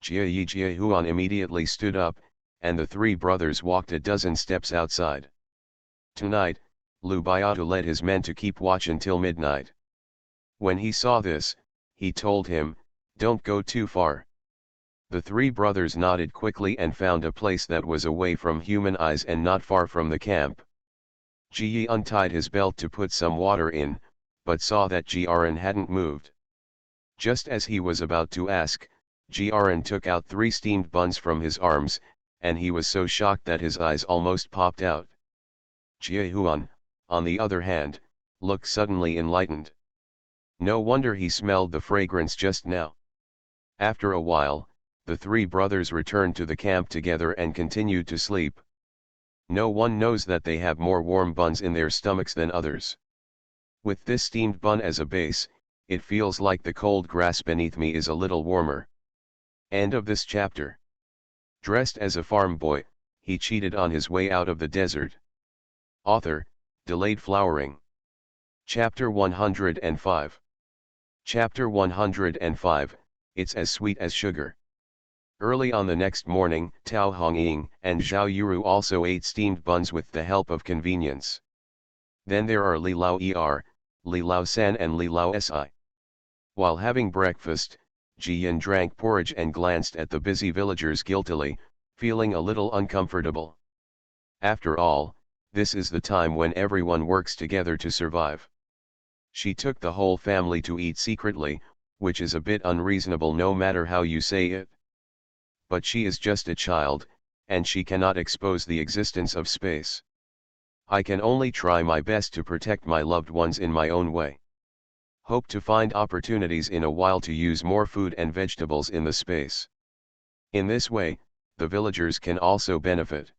Jia Yi Jia Huan immediately stood up, and the 3 brothers walked a dozen steps outside. Tonight, Lu Biatu led his men to keep watch until midnight. When he saw this, he told him, don't go too far. The 3 brothers nodded quickly and found a place that was away from human eyes and not far from the camp. Ji Yi untied his belt to put some water in, but saw that Jiaren hadn't moved. Just as he was about to ask, Jiaren took out 3 steamed buns from his arms, and he was so shocked that his eyes almost popped out. Jia Huan, on the other hand, looked suddenly enlightened. No wonder he smelled the fragrance just now. After a while, the 3 brothers returned to the camp together and continued to sleep. No one knows that they have more warm buns in their stomachs than others. With this steamed bun as a base, it feels like the cold grass beneath me is a little warmer. End of this chapter. Dressed as a farm boy, he cheated on his way out of the desert. Author, Delayed Flowering. Chapter 105. Chapter 105, It's as sweet as sugar. Early on the next morning, Tao Hongying and Zhao Yuru also ate steamed buns with the help of convenience. Then there are Li Lao Er, Li Lao San and Li Lao Si. While having breakfast, Jiyan drank porridge and glanced at the busy villagers guiltily, feeling a little uncomfortable. After all, this is the time when everyone works together to survive. She took the whole family to eat secretly, which is a bit unreasonable no matter how you say it. But she is just a child, and she cannot expose the existence of space. I can only try my best to protect my loved ones in my own way. Hope to find opportunities in a while to use more food and vegetables in the space. In this way, the villagers can also benefit.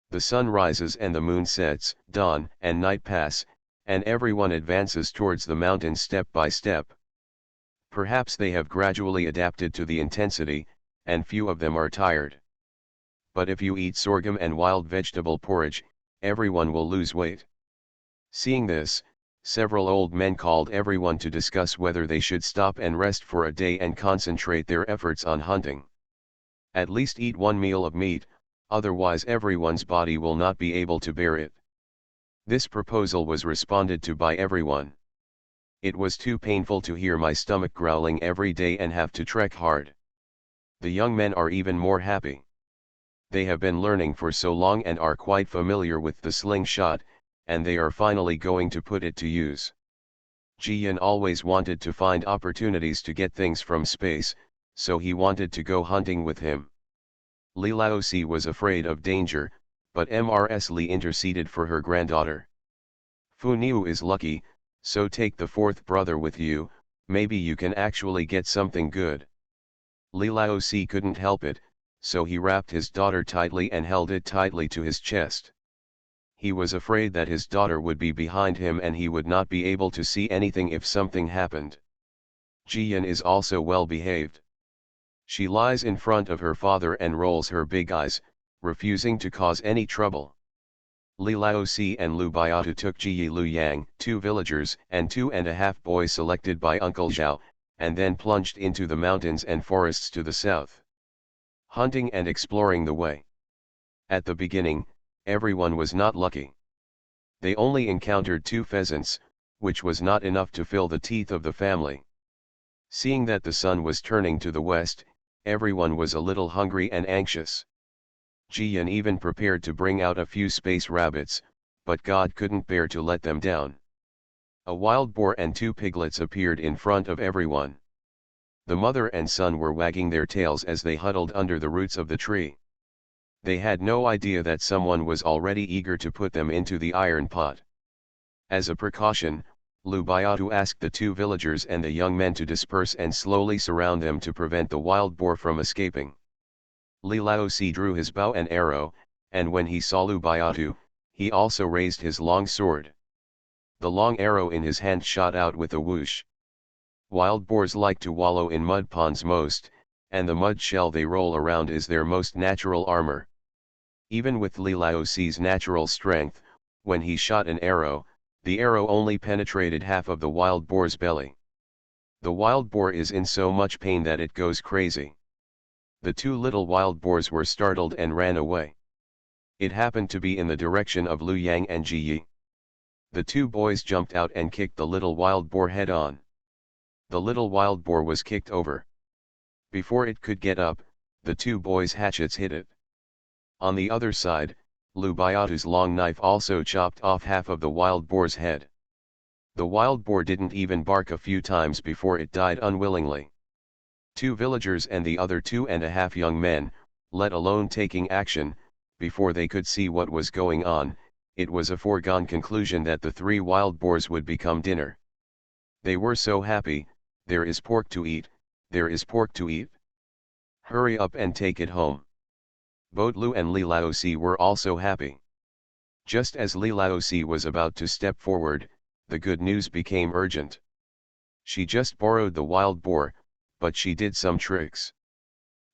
The sun rises and the moon sets, dawn and night pass, and everyone advances towards the mountain step by step. Perhaps they have gradually adapted to the intensity, and few of them are tired. But if you eat sorghum and wild vegetable porridge, everyone will lose weight. Seeing this, several old men called everyone to discuss whether they should stop and rest for a day and concentrate their efforts on hunting. At least eat one meal of meat, otherwise everyone's body will not be able to bear it. This proposal was responded to by everyone. It was too painful to hear my stomach growling every day and have to trek hard. The young men are even more happy. They have been learning for so long and are quite familiar with the slingshot, and they are finally going to put it to use. Jiyan always wanted to find opportunities to get things from space, so he wanted to go hunting with him. Li Laosi was afraid of danger, but Mrs. Li interceded for her granddaughter. Fu Niu is lucky, so take the fourth brother with you, maybe you can actually get something good. Li Laosi couldn't help it, so he wrapped his daughter tightly and held it tightly to his chest. He was afraid that his daughter would be behind him and he would not be able to see anything if something happened. Jiyan is also well behaved. She lies in front of her father and rolls her big eyes, refusing to cause any trouble. Li Laosi and Lu Baiatu took Ji Lu Yang, 2 villagers and 2.5 boys selected by Uncle Zhao, and then plunged into the mountains and forests to the south, hunting and exploring the way. At the beginning, everyone was not lucky. They only encountered 2 pheasants, which was not enough to fill the teeth of the family. Seeing that the sun was turning to the west, everyone was a little hungry and anxious. Jiyan even prepared to bring out a few space rabbits, but God couldn't bear to let them down. A wild boar and 2 piglets appeared in front of everyone. The mother and son were wagging their tails as they huddled under the roots of the tree. They had no idea that someone was already eager to put them into the iron pot. As a precaution, Lu Baiatu asked the 2 villagers and the young men to disperse and slowly surround them to prevent the wild boar from escaping. Li Laosi drew his bow and arrow, and when he saw Lu Baiatu, he also raised his long sword. The long arrow in his hand shot out with a whoosh. Wild boars like to wallow in mud ponds most, and the mud shell they roll around is their most natural armor. Even with Li Laosi's natural strength, when he shot an arrow, the arrow only penetrated half of the wild boar's belly. The wild boar is in so much pain that it goes crazy. The 2 little wild boars were startled and ran away. It happened to be in the direction of Lu Yang and Ji Yi. The 2 boys jumped out and kicked the little wild boar head on. The little wild boar was kicked over. Before it could get up, the 2 boys' hatchets hit it. On the other side, Lu Baiatu's long knife also chopped off half of the wild boar's head. The wild boar didn't even bark a few times before it died unwillingly. 2 villagers and the other 2.5 young men, let alone taking action, before they could see what was going on, it was a foregone conclusion that the 3 wild boars would become dinner. They were so happy. There is pork to eat, there is pork to eat. Hurry up and take it home. Both Lu and Li Laosi were also happy. Just as Li Laosi was about to step forward, the good news became urgent. She just borrowed the wild boar, but she did some tricks.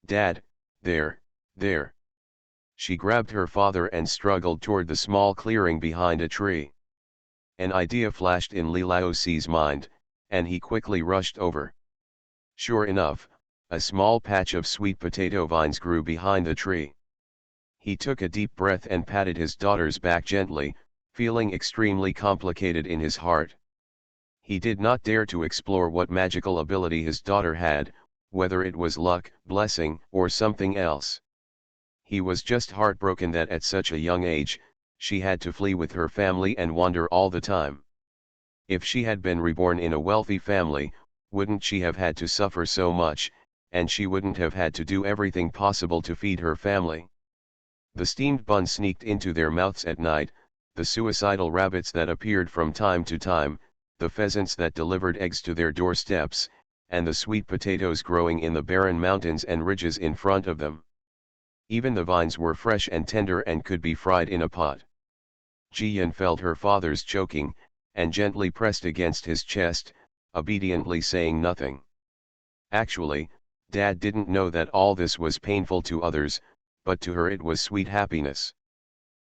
Dad, there. She grabbed her father and struggled toward the small clearing behind a tree. An idea flashed in Li Laosi's mind, and he quickly rushed over. Sure enough, a small patch of sweet potato vines grew behind the tree. He took a deep breath and patted his daughter's back gently, feeling extremely complicated in his heart. He did not dare to explore what magical ability his daughter had, whether it was luck, blessing, or something else. He was just heartbroken that at such a young age, she had to flee with her family and wander all the time. If she had been reborn in a wealthy family, wouldn't she have had to suffer so much, and she wouldn't have had to do everything possible to feed her family. The steamed buns sneaked into their mouths at night, the suicidal rabbits that appeared from time to time, the pheasants that delivered eggs to their doorsteps, and the sweet potatoes growing in the barren mountains and ridges in front of them. Even the vines were fresh and tender and could be fried in a pot. Ji-Yun felt her father's choking, and gently pressed against his chest, obediently saying nothing. Actually, Dad didn't know that all this was painful to others, but to her it was sweet happiness.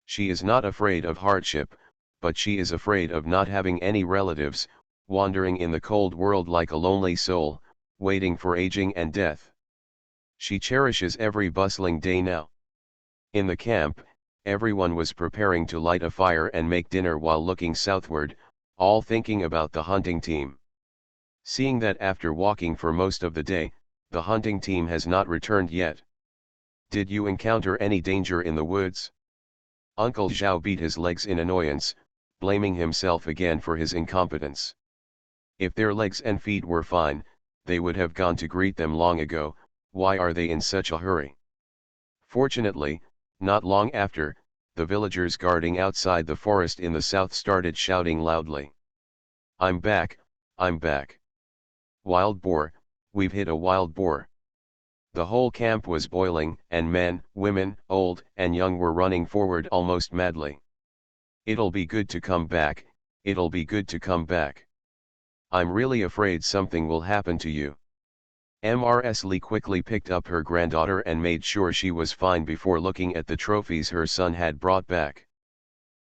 She is not afraid of hardship, but she is afraid of not having any relatives, wandering in the cold world like a lonely soul, waiting for aging and death. She cherishes every bustling day now. In the camp, everyone was preparing to light a fire and make dinner while looking southward, all thinking about the hunting team. Seeing that after walking for most of the day, the hunting team has not returned yet. Did you encounter any danger in the woods? Uncle Zhao beat his legs in annoyance, blaming himself again for his incompetence. If their legs and feet were fine, they would have gone to greet them long ago. Why are they in such a hurry? Fortunately, not long after, the villagers guarding outside the forest in the south started shouting loudly. I'm back, I'm back. Wild boar, we've hit a wild boar. The whole camp was boiling, and men, women, old and young were running forward almost madly. It'll be good to come back, it'll be good to come back. I'm really afraid something will happen to you. Mrs. Lee quickly picked up her granddaughter and made sure she was fine before looking at the trophies her son had brought back.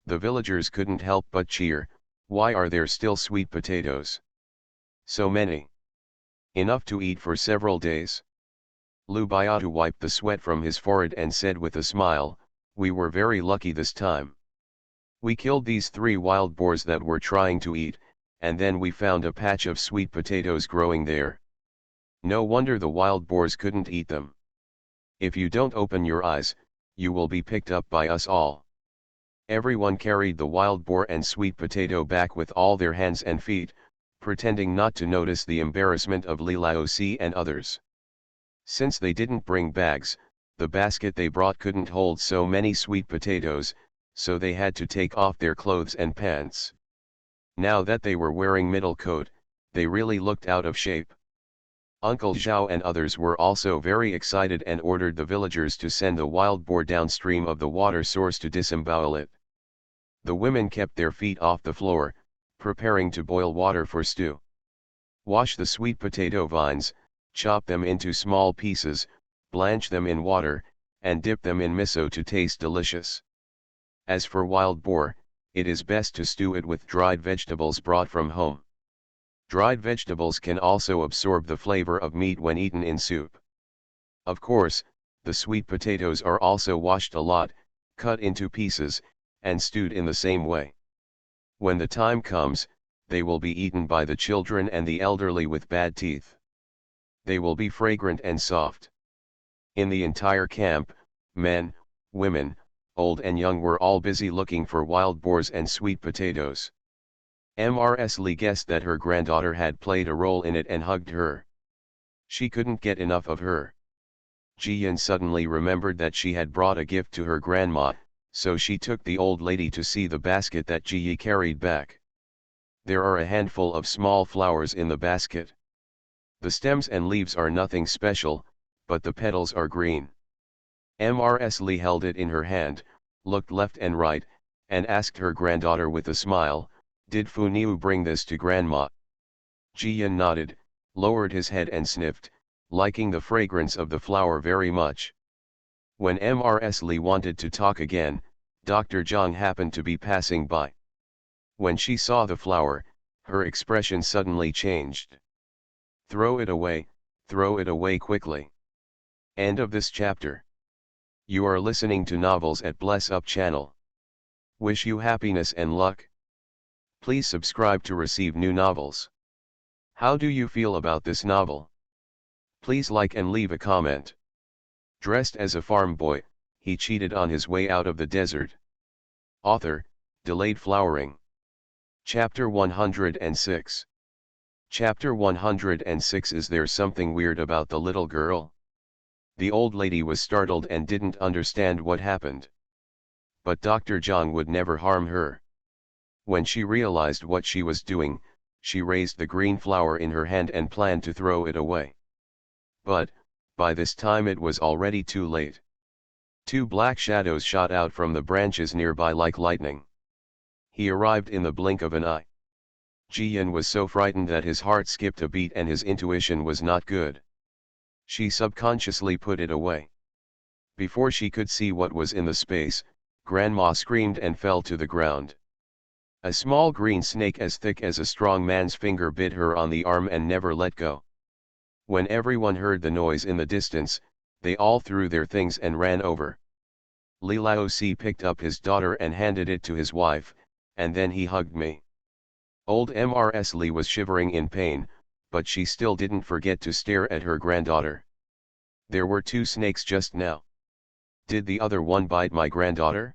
The villagers couldn't help but cheer. Why are there still sweet potatoes? So many. Enough to eat for several days. Lu Biatu wiped the sweat from his forehead and said with a smile, we were very lucky this time. We killed these 3 wild boars that were trying to eat, and then we found a patch of sweet potatoes growing there. No wonder the wild boars couldn't eat them. If you don't open your eyes, you will be picked up by us all. Everyone carried the wild boar and sweet potato back with all their hands and feet, pretending not to notice the embarrassment of Li Laozi and others. Since they didn't bring bags, the basket they brought couldn't hold so many sweet potatoes, so they had to take off their clothes and pants. Now that they were wearing middle coat, they really looked out of shape. Uncle Zhao and others were also very excited and ordered the villagers to send the wild boar downstream of the water source to disembowel it. The women kept their feet off the floor, preparing to boil water for stew. Wash the sweet potato vines, chop them into small pieces, blanch them in water, and dip them in miso to taste delicious. As for wild boar, it is best to stew it with dried vegetables brought from home. Dried vegetables can also absorb the flavor of meat when eaten in soup. Of course, the sweet potatoes are also washed a lot, cut into pieces, and stewed in the same way. When the time comes, they will be eaten by the children and the elderly with bad teeth. They will be fragrant and soft. In the entire camp, men, women, old and young were all busy looking for wild boars and sweet potatoes. Mrs. Lee guessed that her granddaughter had played a role in it and hugged her. She couldn't get enough of her. Ji-Yun suddenly remembered that she had brought a gift to her grandma, so she took the old lady to see the basket that Ji-Yi carried back. There are a handful of small flowers in the basket. The stems and leaves are nothing special, but the petals are green. Mrs. Lee held it in her hand, looked left and right, and asked her granddaughter with a smile, did Fu Niu bring this to grandma? Ji-Yun nodded, lowered his head and sniffed, liking the fragrance of the flower very much. When Mrs. Lee wanted to talk again, Dr. Zhang happened to be passing by. When she saw the flower, her expression suddenly changed. Throw it away quickly. End of this chapter. You are listening to Novels at Bless Up channel. Wish you happiness and luck. Please subscribe to receive new novels. How do you feel about this novel? Please like and leave a comment. Dressed as a farm boy, he cheated on his way out of the desert. Author, delayed flowering. Chapter 106. Chapter 106. Is there something weird about the little girl? The old lady was startled and didn't understand what happened. But Dr. Zhang would never harm her. When she realized what she was doing, she raised the green flower in her hand and planned to throw it away. But, by this time it was already too late. Two black shadows shot out from the branches nearby like lightning. He arrived in the blink of an eye. Jiyan was so frightened that his heart skipped a beat and his intuition was not good. She subconsciously put it away. Before she could see what was in the space, Grandma screamed and fell to the ground. A small green snake as thick as a strong man's finger bit her on the arm and never let go. When everyone heard the noise in the distance, they all threw their things and ran over. Li Laozi picked up his daughter and handed it to his wife, and then he hugged me. Old Mrs. Li was shivering in pain, but she still didn't forget to stare at her granddaughter. There were two snakes just now. Did the other one bite my granddaughter?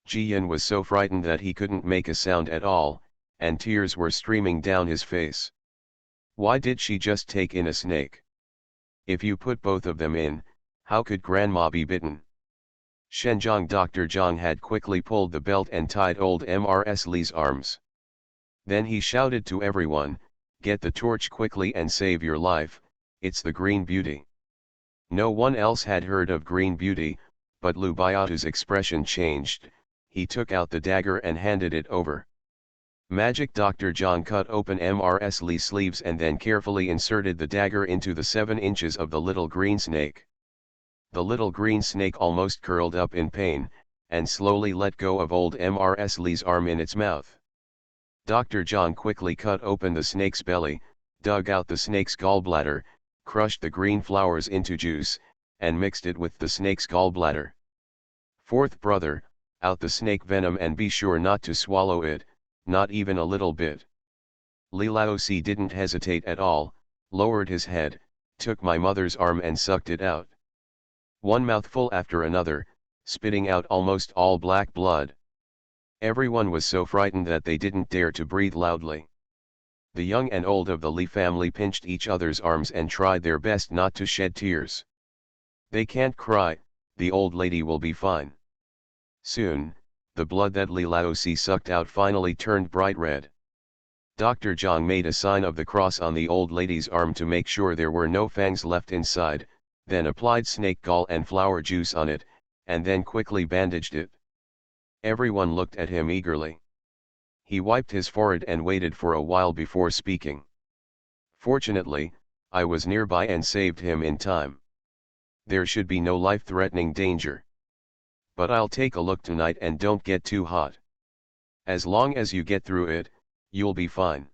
Jiyan was so frightened that he couldn't make a sound at all, and tears were streaming down his face. Why did she just take in a snake? If you put both of them in, how could Grandma be bitten? Shenjiang Dr. Zhang had quickly pulled the belt and tied old Mrs. Li's arms. Then he shouted to everyone, "Get the torch quickly and save your life, it's the Green Beauty." No one else had heard of Green Beauty, but Lu Biatu's expression changed. He took out the dagger and handed it over. Magic Dr. Zhang cut open Mrs. Li's sleeves and then carefully inserted the dagger into the 7 inches of the little green snake. The little green snake almost curled up in pain, and slowly let go of old Mrs. Li's arm in its mouth. Dr. Zhang quickly cut open the snake's belly, dug out the snake's gallbladder, crushed the green flowers into juice, and mixed it with the snake's gallbladder. Fourth brother, out the snake venom and be sure not to swallow it, not even a little bit. Li Laozi didn't hesitate at all, lowered his head, took my mother's arm and sucked it out. One mouthful after another, spitting out almost all black blood. Everyone was so frightened that they didn't dare to breathe loudly. The young and old of the Li family pinched each other's arms and tried their best not to shed tears. They can't cry, the old lady will be fine. Soon, the blood that Li Laozi sucked out finally turned bright red. Dr. Zhang made a sign of the cross on the old lady's arm to make sure there were no fangs left inside, then applied snake gall and flower juice on it, and then quickly bandaged it. Everyone looked at him eagerly. He wiped his forehead and waited for a while before speaking. Fortunately, I was nearby and saved him in time. There should be no life-threatening danger. But I'll take a look tonight and don't get too hot. As long as you get through it, you'll be fine.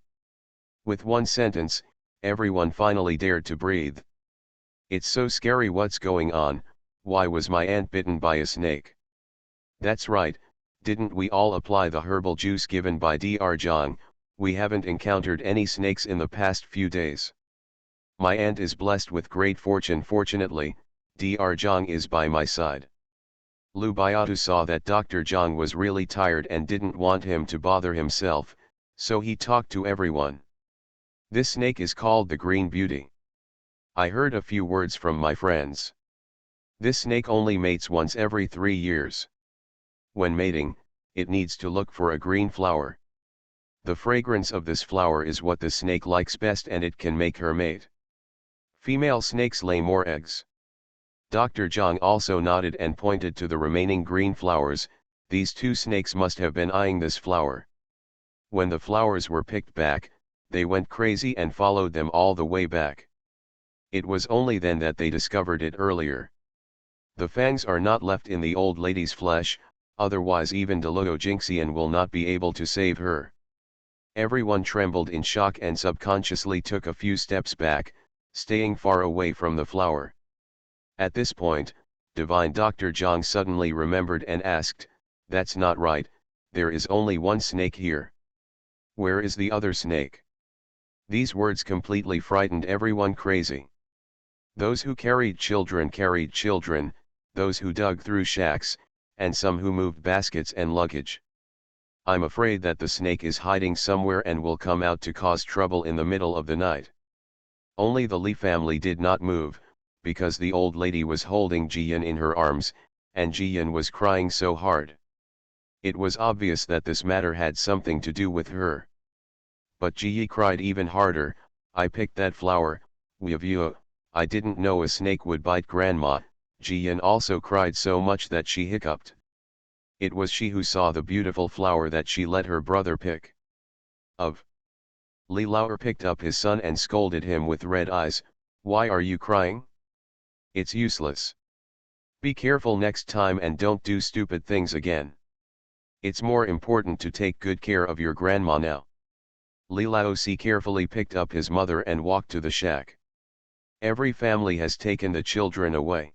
With one sentence, everyone finally dared to breathe. It's so scary what's going on, why was my aunt bitten by a snake? That's right, didn't we all apply the herbal juice given by Dr. Zhang? We haven't encountered any snakes in the past few days. My aunt is blessed with great fortune. Fortunately, Dr. Zhang is by my side. Lu Biatu saw that Dr. Zhang was really tired and didn't want him to bother himself, so he talked to everyone. This snake is called the Green Beauty. I heard a few words from my friends. This snake only mates once every 3 years. When mating, it needs to look for a green flower. The fragrance of this flower is what the snake likes best and it can make her mate. Female snakes lay more eggs. Dr. Zhang also nodded and pointed to the remaining green flowers. These two snakes must have been eyeing this flower. When the flowers were picked back, they went crazy and followed them all the way back. It was only then that they discovered it earlier. The fangs are not left in the old lady's flesh, otherwise even Deluo Jinxian will not be able to save her. Everyone trembled in shock and subconsciously took a few steps back, staying far away from the flower. At this point, Divine Dr. Zhang suddenly remembered and asked, "That's not right, there is only one snake here. Where is the other snake?" These words completely frightened everyone crazy. Those who carried children, those who dug through shacks, and some who moved baskets and luggage. I'm afraid that the snake is hiding somewhere and will come out to cause trouble in the middle of the night. Only the Lee family did not move, because the old lady was holding Jian in her arms, and Jian was crying so hard. It was obvious that this matter had something to do with her. But Ji cried even harder, I picked that flower, Weavua, I didn't know a snake would bite grandma. Jian also cried so much that she hiccuped. It was she who saw the beautiful flower that she let her brother pick. Of. Li Lao picked up his son and scolded him with red eyes, why are you crying? It's useless. Be careful next time and don't do stupid things again. It's more important to take good care of your grandma now. Li Laozi carefully picked up his mother and walked to the shack. Every family has taken the children away.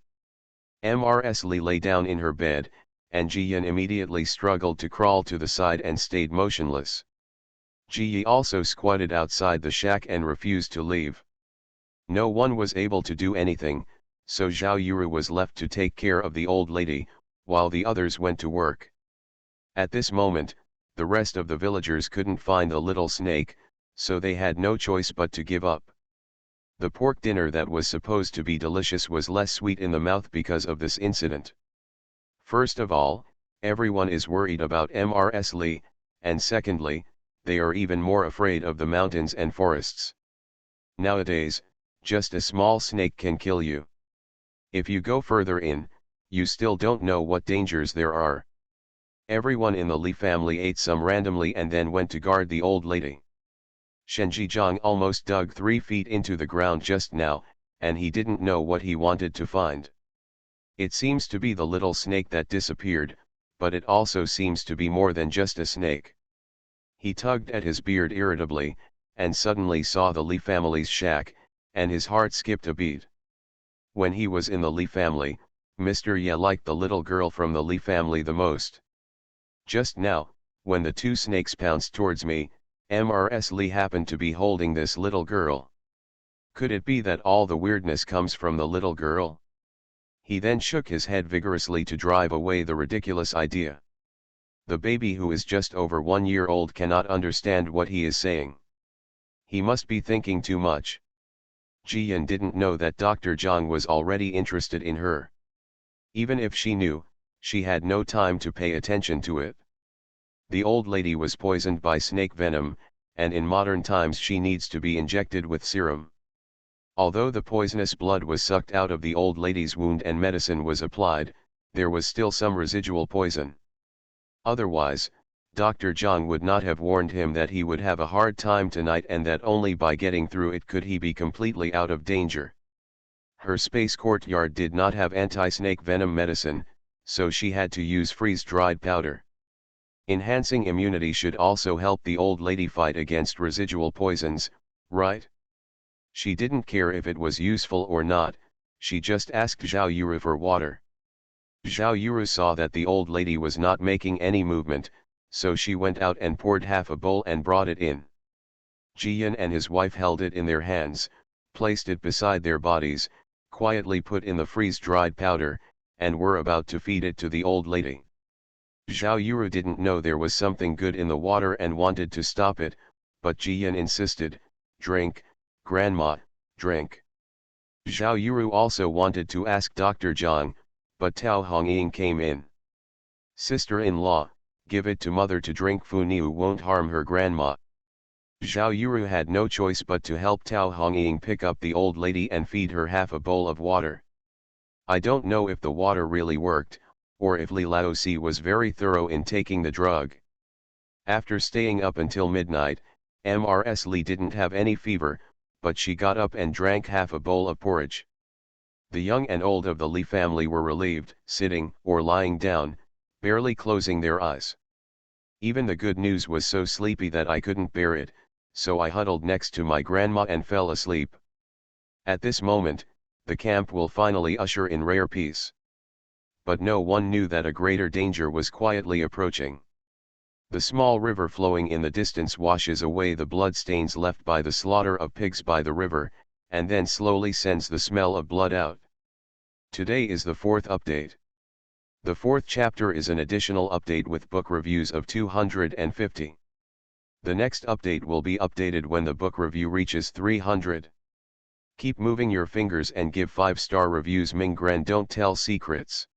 Mrs. Li lay down in her bed, and Jiyan immediately struggled to crawl to the side and stayed motionless. Ji also squatted outside the shack and refused to leave. No one was able to do anything, so Zhao Yuru was left to take care of the old lady, while the others went to work. At this moment, the rest of the villagers couldn't find the little snake, so they had no choice but to give up. The pork dinner that was supposed to be delicious was less sweet in the mouth because of this incident. First of all, everyone is worried about Mrs. Li, and secondly, they are even more afraid of the mountains and forests. Nowadays, just a small snake can kill you. If you go further in, you still don't know what dangers there are. Everyone in the Li family ate some randomly and then went to guard the old lady. Shen Zhang almost dug 3 feet into the ground just now, and he didn't know what he wanted to find. It seems to be the little snake that disappeared, but it also seems to be more than just a snake. He tugged at his beard irritably, and suddenly saw the Li family's shack, and his heart skipped a beat. When he was in the Li family, Mr. Ye liked the little girl from the Li family the most. Just now, when the 2 snakes pounced towards me, Mrs. Li happened to be holding this little girl. Could it be that all the weirdness comes from the little girl? He then shook his head vigorously to drive away the ridiculous idea. The baby who is just over 1 year old cannot understand what he is saying. He must be thinking too much. Jiyan didn't know that Dr. Zhang was already interested in her. Even if she knew, she had no time to pay attention to it. The old lady was poisoned by snake venom, and in modern times she needs to be injected with serum. Although the poisonous blood was sucked out of the old lady's wound and medicine was applied, there was still some residual poison. Otherwise, Dr. Zhang would not have warned him that he would have a hard time tonight and that only by getting through it could he be completely out of danger. Her space courtyard did not have anti-snake venom medicine, so she had to use freeze-dried powder. Enhancing immunity should also help the old lady fight against residual poisons, right? She didn't care if it was useful or not, she just asked Zhao Yuru for water. Zhao Yuru saw that the old lady was not making any movement, so she went out and poured half a bowl and brought it in. Jiyan and his wife held it in their hands, placed it beside their bodies, quietly put in the freeze-dried powder, and were about to feed it to the old lady. Zhao Yuru didn't know there was something good in the water and wanted to stop it, but Jiyan insisted, drink, grandma, drink. Zhao Yuru also wanted to ask Dr. Zhang, but Tao Hongying came in. Sister-in-law, give it to mother to drink, Fu Niu won't harm her grandma. Zhao Yuru had no choice but to help Tao Hongying pick up the old lady and feed her half a bowl of water. I don't know if the water really worked, or if Li Laozi was very thorough in taking the drug. After staying up until midnight, Mrs. Li didn't have any fever, but she got up and drank half a bowl of porridge. The young and old of the Li family were relieved, sitting or lying down, barely closing their eyes. Even the good news was so sleepy that I couldn't bear it, so I huddled next to my grandma and fell asleep. At this moment, the camp will finally usher in rare peace. But no one knew that a greater danger was quietly approaching. The small river flowing in the distance washes away the bloodstains left by the slaughter of pigs by the river, and then slowly sends the smell of blood out. Today is the fourth update. The fourth chapter is an additional update with book reviews of 250. The next update will be updated when the book review reaches 300. Keep moving your fingers and give 5-star reviews. Ming Gran don't tell secrets.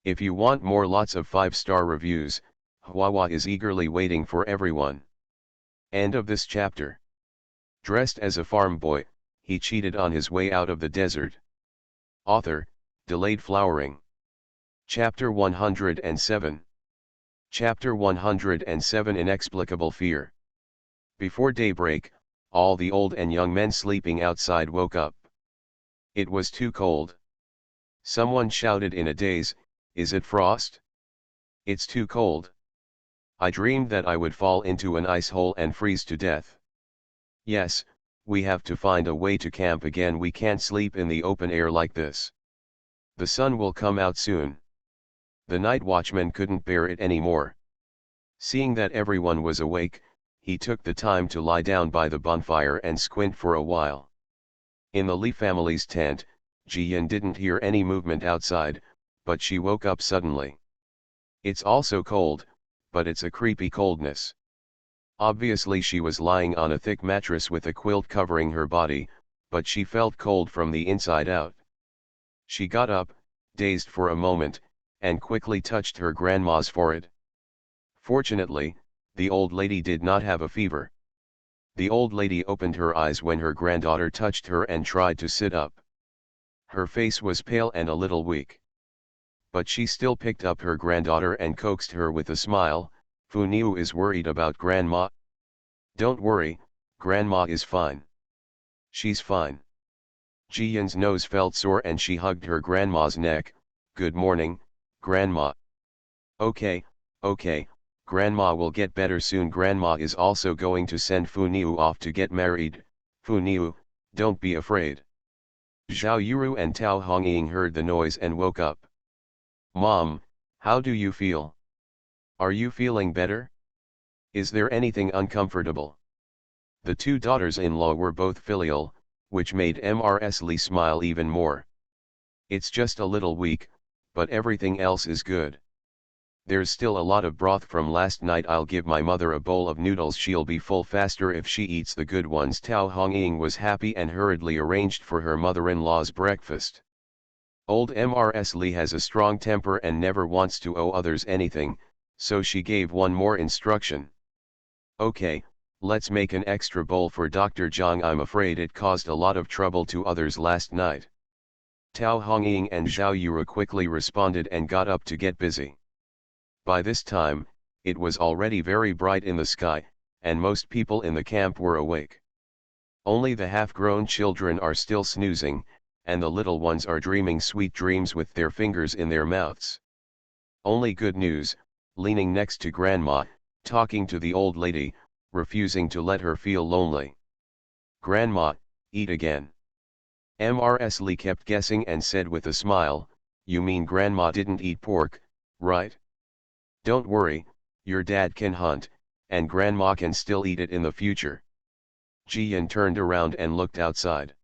If you want more lots of 5-star reviews, Huahua is eagerly waiting for everyone. End of this chapter. Dressed as a farm boy, he cheated on his way out of the desert. Author, Delayed Flowering. Chapter 107. Chapter 107 Inexplicable Fear. Before daybreak, all the old and young men sleeping outside woke up. It was too cold. Someone shouted in a daze, "Is it frost? It's too cold. I dreamed that I would fall into an ice hole and freeze to death. Yes, we have to find a way to camp again. We can't sleep in the open air like this. The sun will come out soon." The night watchman couldn't bear it anymore. Seeing that everyone was awake, he took the time to lie down by the bonfire and squint for a while. In the Li family's tent, Jiyan didn't hear any movement outside, but she woke up suddenly. It's also cold, but it's a creepy coldness. Obviously she was lying on a thick mattress with a quilt covering her body, but she felt cold from the inside out. She got up, dazed for a moment, and quickly touched her grandma's forehead. Fortunately, the old lady did not have a fever. The old lady opened her eyes when her granddaughter touched her and tried to sit up. Her face was pale and a little weak. But she still picked up her granddaughter and coaxed her with a smile. "Fu Niu is worried about grandma." "Don't worry, grandma is fine. She's fine." Jiyan's nose felt sore and she hugged her grandma's neck. "Good morning, grandma." Okay, grandma will get better soon. Grandma is also going to send Fu Niu off to get married. Fu Niu, don't be afraid." Zhao Yuru and Tao Hongying heard the noise and woke up. "Mom, how do you feel? Are you feeling better? Is there anything uncomfortable?" The two daughters-in-law were both filial, which made Mrs. Li smile even more. "It's just a little weak, but everything else is good. There's still a lot of broth from last night. I'll give my mother a bowl of noodles. She'll be full faster if she eats the good ones." Tao Hongying was happy and hurriedly arranged for her mother-in-law's breakfast. Old Mrs. Li has a strong temper and never wants to owe others anything, so she gave one more instruction. "Okay, let's make an extra bowl for Dr. Zhang. I'm afraid it caused a lot of trouble to others last night." Tao Hongying and Zhao Yuru quickly responded and got up to get busy. By this time, it was already very bright in the sky, and most people in the camp were awake. Only the half-grown children are still snoozing, and the little ones are dreaming sweet dreams with their fingers in their mouths. Only good news, leaning next to grandma, talking to the old lady, refusing to let her feel lonely. "Grandma, eat again." Mrs. Li kept guessing and said with a smile, "You mean grandma didn't eat pork, right? Don't worry, your dad can hunt, and grandma can still eat it in the future." Jiyan turned around and looked outside.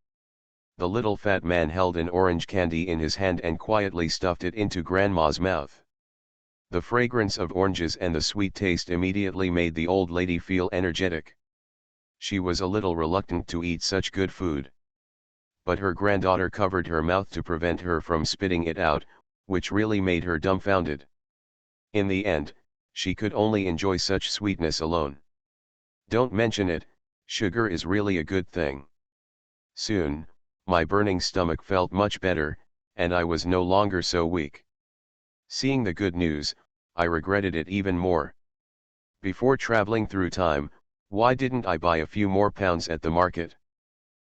The little fat man held an orange candy in his hand and quietly stuffed it into grandma's mouth. The fragrance of oranges and the sweet taste immediately made the old lady feel energetic. She was a little reluctant to eat such good food. But her granddaughter covered her mouth to prevent her from spitting it out, which really made her dumbfounded. In the end, she could only enjoy such sweetness alone. "Don't mention it, sugar is really a good thing." Soon, my burning stomach felt much better, and I was no longer so weak. Seeing the good news, I regretted it even more. Before traveling through time, why didn't I buy a few more pounds at the market?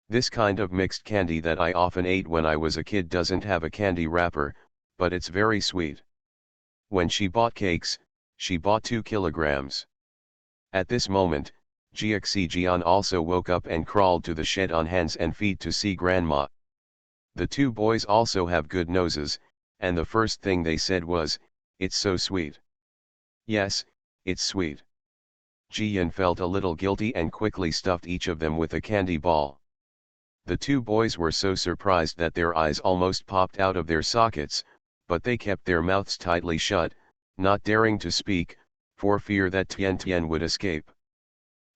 This kind of mixed candy that I often ate when I was a kid doesn't have a candy wrapper, but it's very sweet. When she bought cakes, she bought 2 kilograms. At this moment, Jian also woke up and crawled to the shed on hands and feet to see grandma. The two boys also have good noses, and the first thing they said was, "It's so sweet." "Yes, it's sweet." Jian felt a little guilty and quickly stuffed each of them with a candy ball. The two boys were so surprised that their eyes almost popped out of their sockets, but they kept their mouths tightly shut, not daring to speak, for fear that Tian Tian would escape.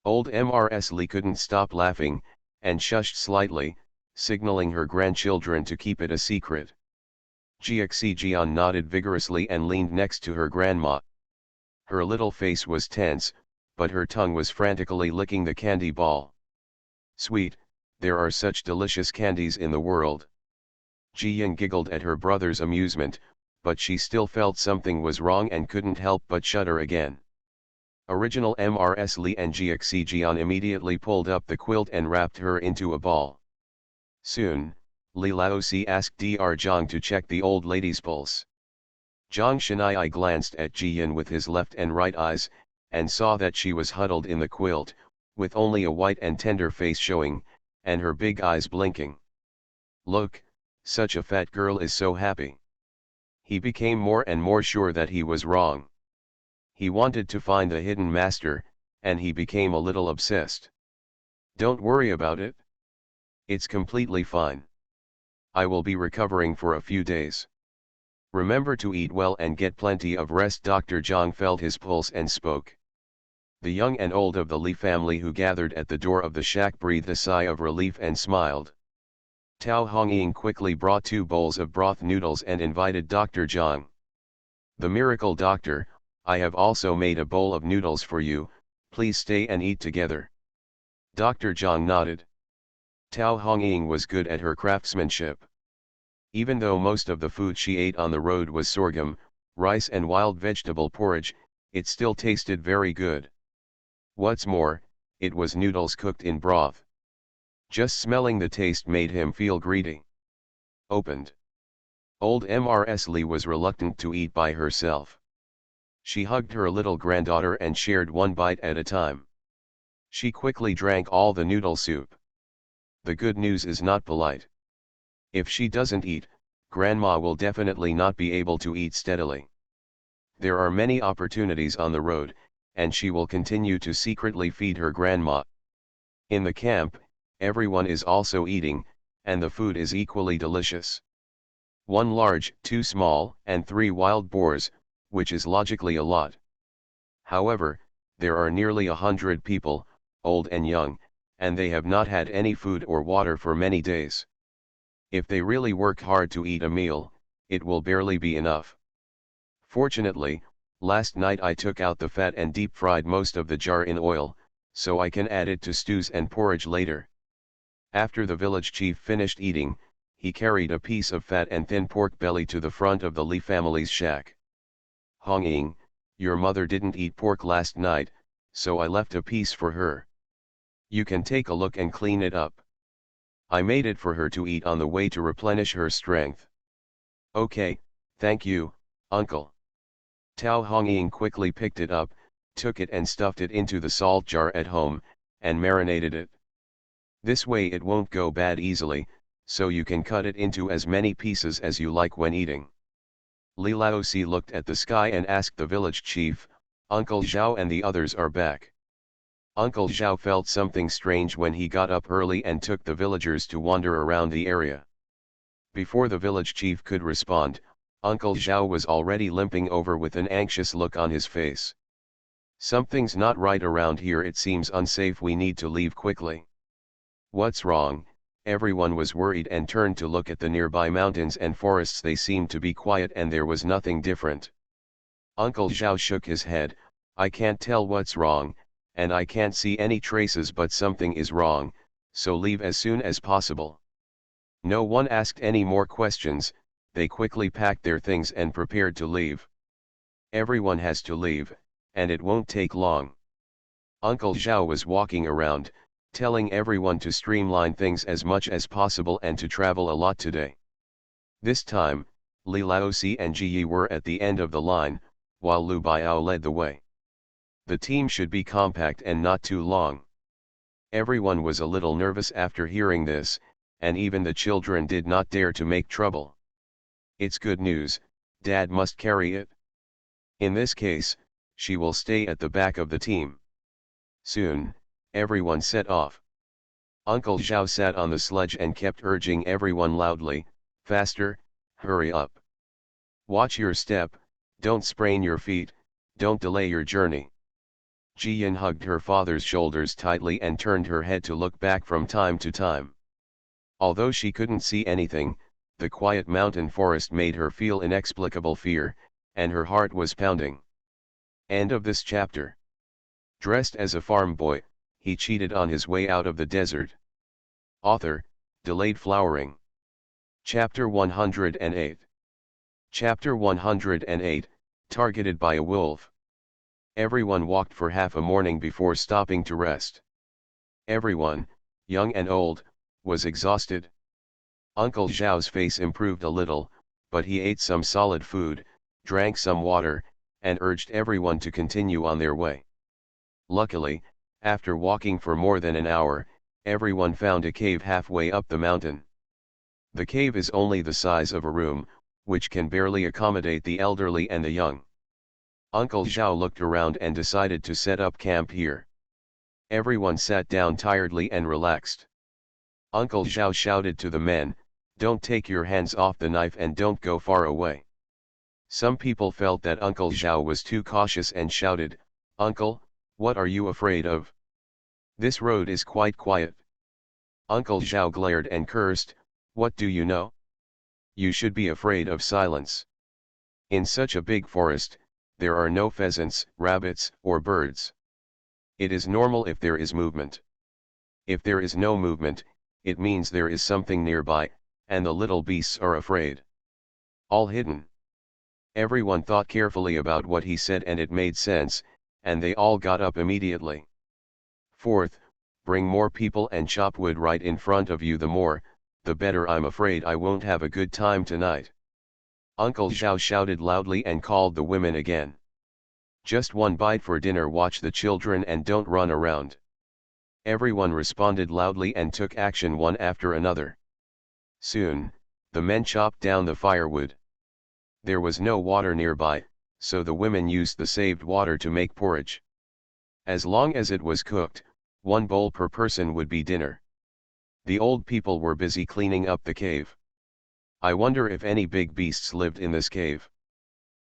Old Mrs. Li couldn't stop laughing, and shushed slightly, signaling her grandchildren to keep it a secret. Jiaxi Jian nodded vigorously and leaned next to her grandma. Her little face was tense, but her tongue was frantically licking the candy ball. Sweet, there are such delicious candies in the world. Jiyan giggled at her brother's amusement, but she still felt something was wrong and couldn't help but shudder again. Original Mrs. Li and Jiaxi Jian immediately pulled up the quilt and wrapped her into a ball. Soon, Li Laosi asked Dr. Zhang to check the old lady's pulse. Zhang Shenai glanced at Jiyan with his left and right eyes, and saw that she was huddled in the quilt, with only a white and tender face showing, and her big eyes blinking. Look, such a fat girl is so happy. He became more and more sure that he was wrong. He wanted to find the hidden master, and he became a little obsessed. Don't worry about it. It's completely fine. I will be recovering for a few days. Remember to eat well and get plenty of rest. Dr. Zhang felt his pulse and spoke. The young and old of the Li family who gathered at the door of the shack breathed a sigh of relief and smiled. Tao Hongying quickly brought 2 bowls of broth noodles and invited Dr. Zhang. The miracle doctor, I have also made a bowl of noodles for you, please stay and eat together. Dr. Zhang nodded. Tao Hongying was good at her craftsmanship. Even though most of the food she ate on the road was sorghum, rice and wild vegetable porridge, it still tasted very good. What's more, it was noodles cooked in broth. Just smelling the taste made him feel greedy. Opened. Old Mrs. Li was reluctant to eat by herself. She hugged her little granddaughter and shared one bite at a time. She quickly drank all the noodle soup. The good news is not polite. If she doesn't eat, Grandma will definitely not be able to eat steadily. There are many opportunities on the road, and she will continue to secretly feed her grandma. In the camp, everyone is also eating, and the food is equally delicious. 1 large, 2 small, and 3 wild boars, which is logically a lot. However, there are nearly 100 people, old and young, and they have not had any food or water for many days. If they really work hard to eat a meal, it will barely be enough. Fortunately, last night I took out the fat and deep-fried most of the jar in oil, so I can add it to stews and porridge later. After the village chief finished eating, he carried a piece of fat and thin pork belly to the front of the Li family's shack. Hongying, your mother didn't eat pork last night, so I left a piece for her. You can take a look and clean it up. I made it for her to eat on the way to replenish her strength. Okay, thank you, uncle. Tao Hongying quickly picked it up, took it and stuffed it into the salt jar at home, and marinated it. This way it won't go bad easily, so you can cut it into as many pieces as you like when eating. Li Laosi looked at the sky and asked the village chief, Uncle Zhao and the others are back. Uncle Zhao felt something strange when he got up early and took the villagers to wander around the area. Before the village chief could respond, Uncle Zhao was already limping over with an anxious look on his face. Something's not right around here, it seems unsafe, we need to leave quickly. What's wrong? Everyone was worried and turned to look at the nearby mountains and forests. They seemed to be quiet and there was nothing different. Uncle Zhao shook his head, I can't tell what's wrong, and I can't see any traces, but something is wrong, so leave as soon as possible. No one asked any more questions, they quickly packed their things and prepared to leave. Everyone has to leave, and it won't take long. Uncle Zhao was walking around, telling everyone to streamline things as much as possible and to travel a lot today. This time, Li Laosi and Ji Yi were at the end of the line, while Lu Biao led the way. The team should be compact and not too long. Everyone was a little nervous after hearing this, and even the children did not dare to make trouble. It's good news, Dad must carry it. In this case, she will stay at the back of the team. Soon, everyone set off. Uncle Zhao sat on the sledge and kept urging everyone loudly, "Faster, hurry up. Watch your step, don't sprain your feet, don't delay your journey." Jiyan hugged her father's shoulders tightly and turned her head to look back from time to time. Although she couldn't see anything, the quiet mountain forest made her feel inexplicable fear, and her heart was pounding. End of this chapter. Dressed as a farm boy, he cheated on his way out of the desert. Author, Delayed Flowering. Chapter 108. Chapter 108, Targeted by a Wolf. Everyone walked for half a morning before stopping to rest. Everyone, young and old, was exhausted. Uncle Zhao's face improved a little, but he ate some solid food, drank some water, and urged everyone to continue on their way. Luckily, after walking for more than an hour, everyone found a cave halfway up the mountain. The cave is only the size of a room, which can barely accommodate the elderly and the young. Uncle Zhao looked around and decided to set up camp here. Everyone sat down tiredly and relaxed. Uncle Zhao shouted to the men, "Don't take your hands off the knife and don't go far away." Some people felt that Uncle Zhao was too cautious and shouted, "Uncle, what are you afraid of? This road is quite quiet." Uncle Zhao glared and cursed, "What do you know? You should be afraid of silence. In such a big forest, there are no pheasants, rabbits, or birds. It is normal if there is movement. If there is no movement, it means there is something nearby, and the little beasts are afraid. All hidden." Everyone thought carefully about what he said and it made sense, and they all got up immediately. Fourth, bring more people and chop wood right in front of you, the better. I'm afraid I won't have a good time tonight. Uncle Zhao shouted loudly and called the women again. Just one bite for dinner, watch the children and don't run around. Everyone responded loudly and took action one after another. Soon, the men chopped down the firewood. There was no water nearby, so the women used the saved water to make porridge. As long as it was cooked, 1 bowl per person would be dinner. The old people were busy cleaning up the cave. I wonder if any big beasts lived in this cave.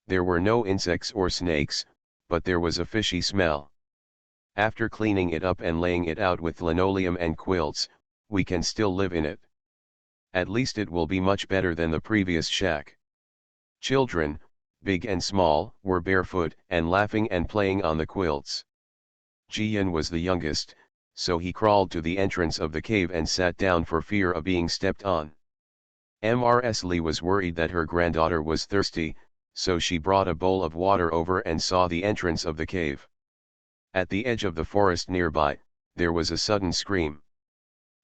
There were no insects or snakes, but there was a fishy smell. After cleaning it up and laying it out with linoleum and quilts, we can still live in it. At least it will be much better than the previous shack. Children, big and small, were barefoot and laughing and playing on the quilts. Jiyan was the youngest, so he crawled to the entrance of the cave and sat down for fear of being stepped on. Mrs. Li was worried that her granddaughter was thirsty, so she brought a bowl of water over and saw the entrance of the cave. At the edge of the forest nearby, there was a sudden scream.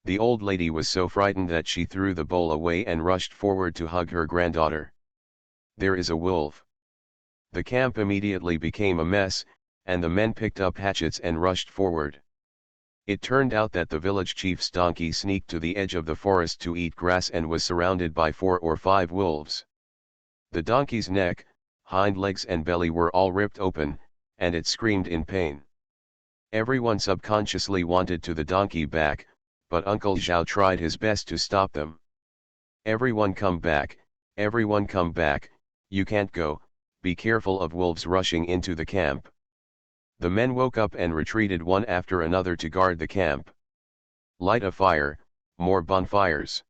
The old lady was so frightened that she threw the bowl away and rushed forward to hug her granddaughter. "There is a wolf." The camp immediately became a mess, and the men picked up hatchets and rushed forward. It turned out that the village chief's donkey sneaked to the edge of the forest to eat grass and was surrounded by 4 or 5 wolves. The donkey's neck, hind legs and belly were all ripped open, and it screamed in pain. Everyone subconsciously wanted to the donkey back, but Uncle Zhao tried his best to stop them. "Everyone come back, everyone come back, you can't go, be careful of wolves rushing into the camp." The men woke up and retreated one after another to guard the camp. "Light a fire, more bonfires."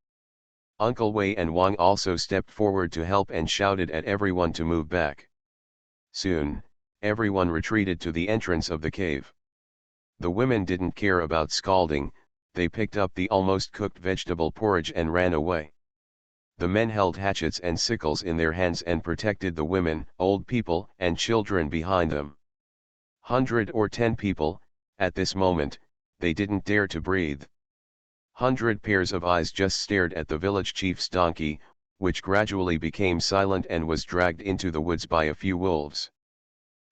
Uncle Wei and Wang also stepped forward to help and shouted at everyone to move back. Soon, everyone retreated to the entrance of the cave. The women didn't care about scalding, they picked up the almost cooked vegetable porridge and ran away. The men held hatchets and sickles in their hands and protected the women, old people, and children behind them. 110 people, at this moment, they didn't dare to breathe. 100 pairs of eyes just stared at the village chief's donkey, which gradually became silent and was dragged into the woods by a few wolves.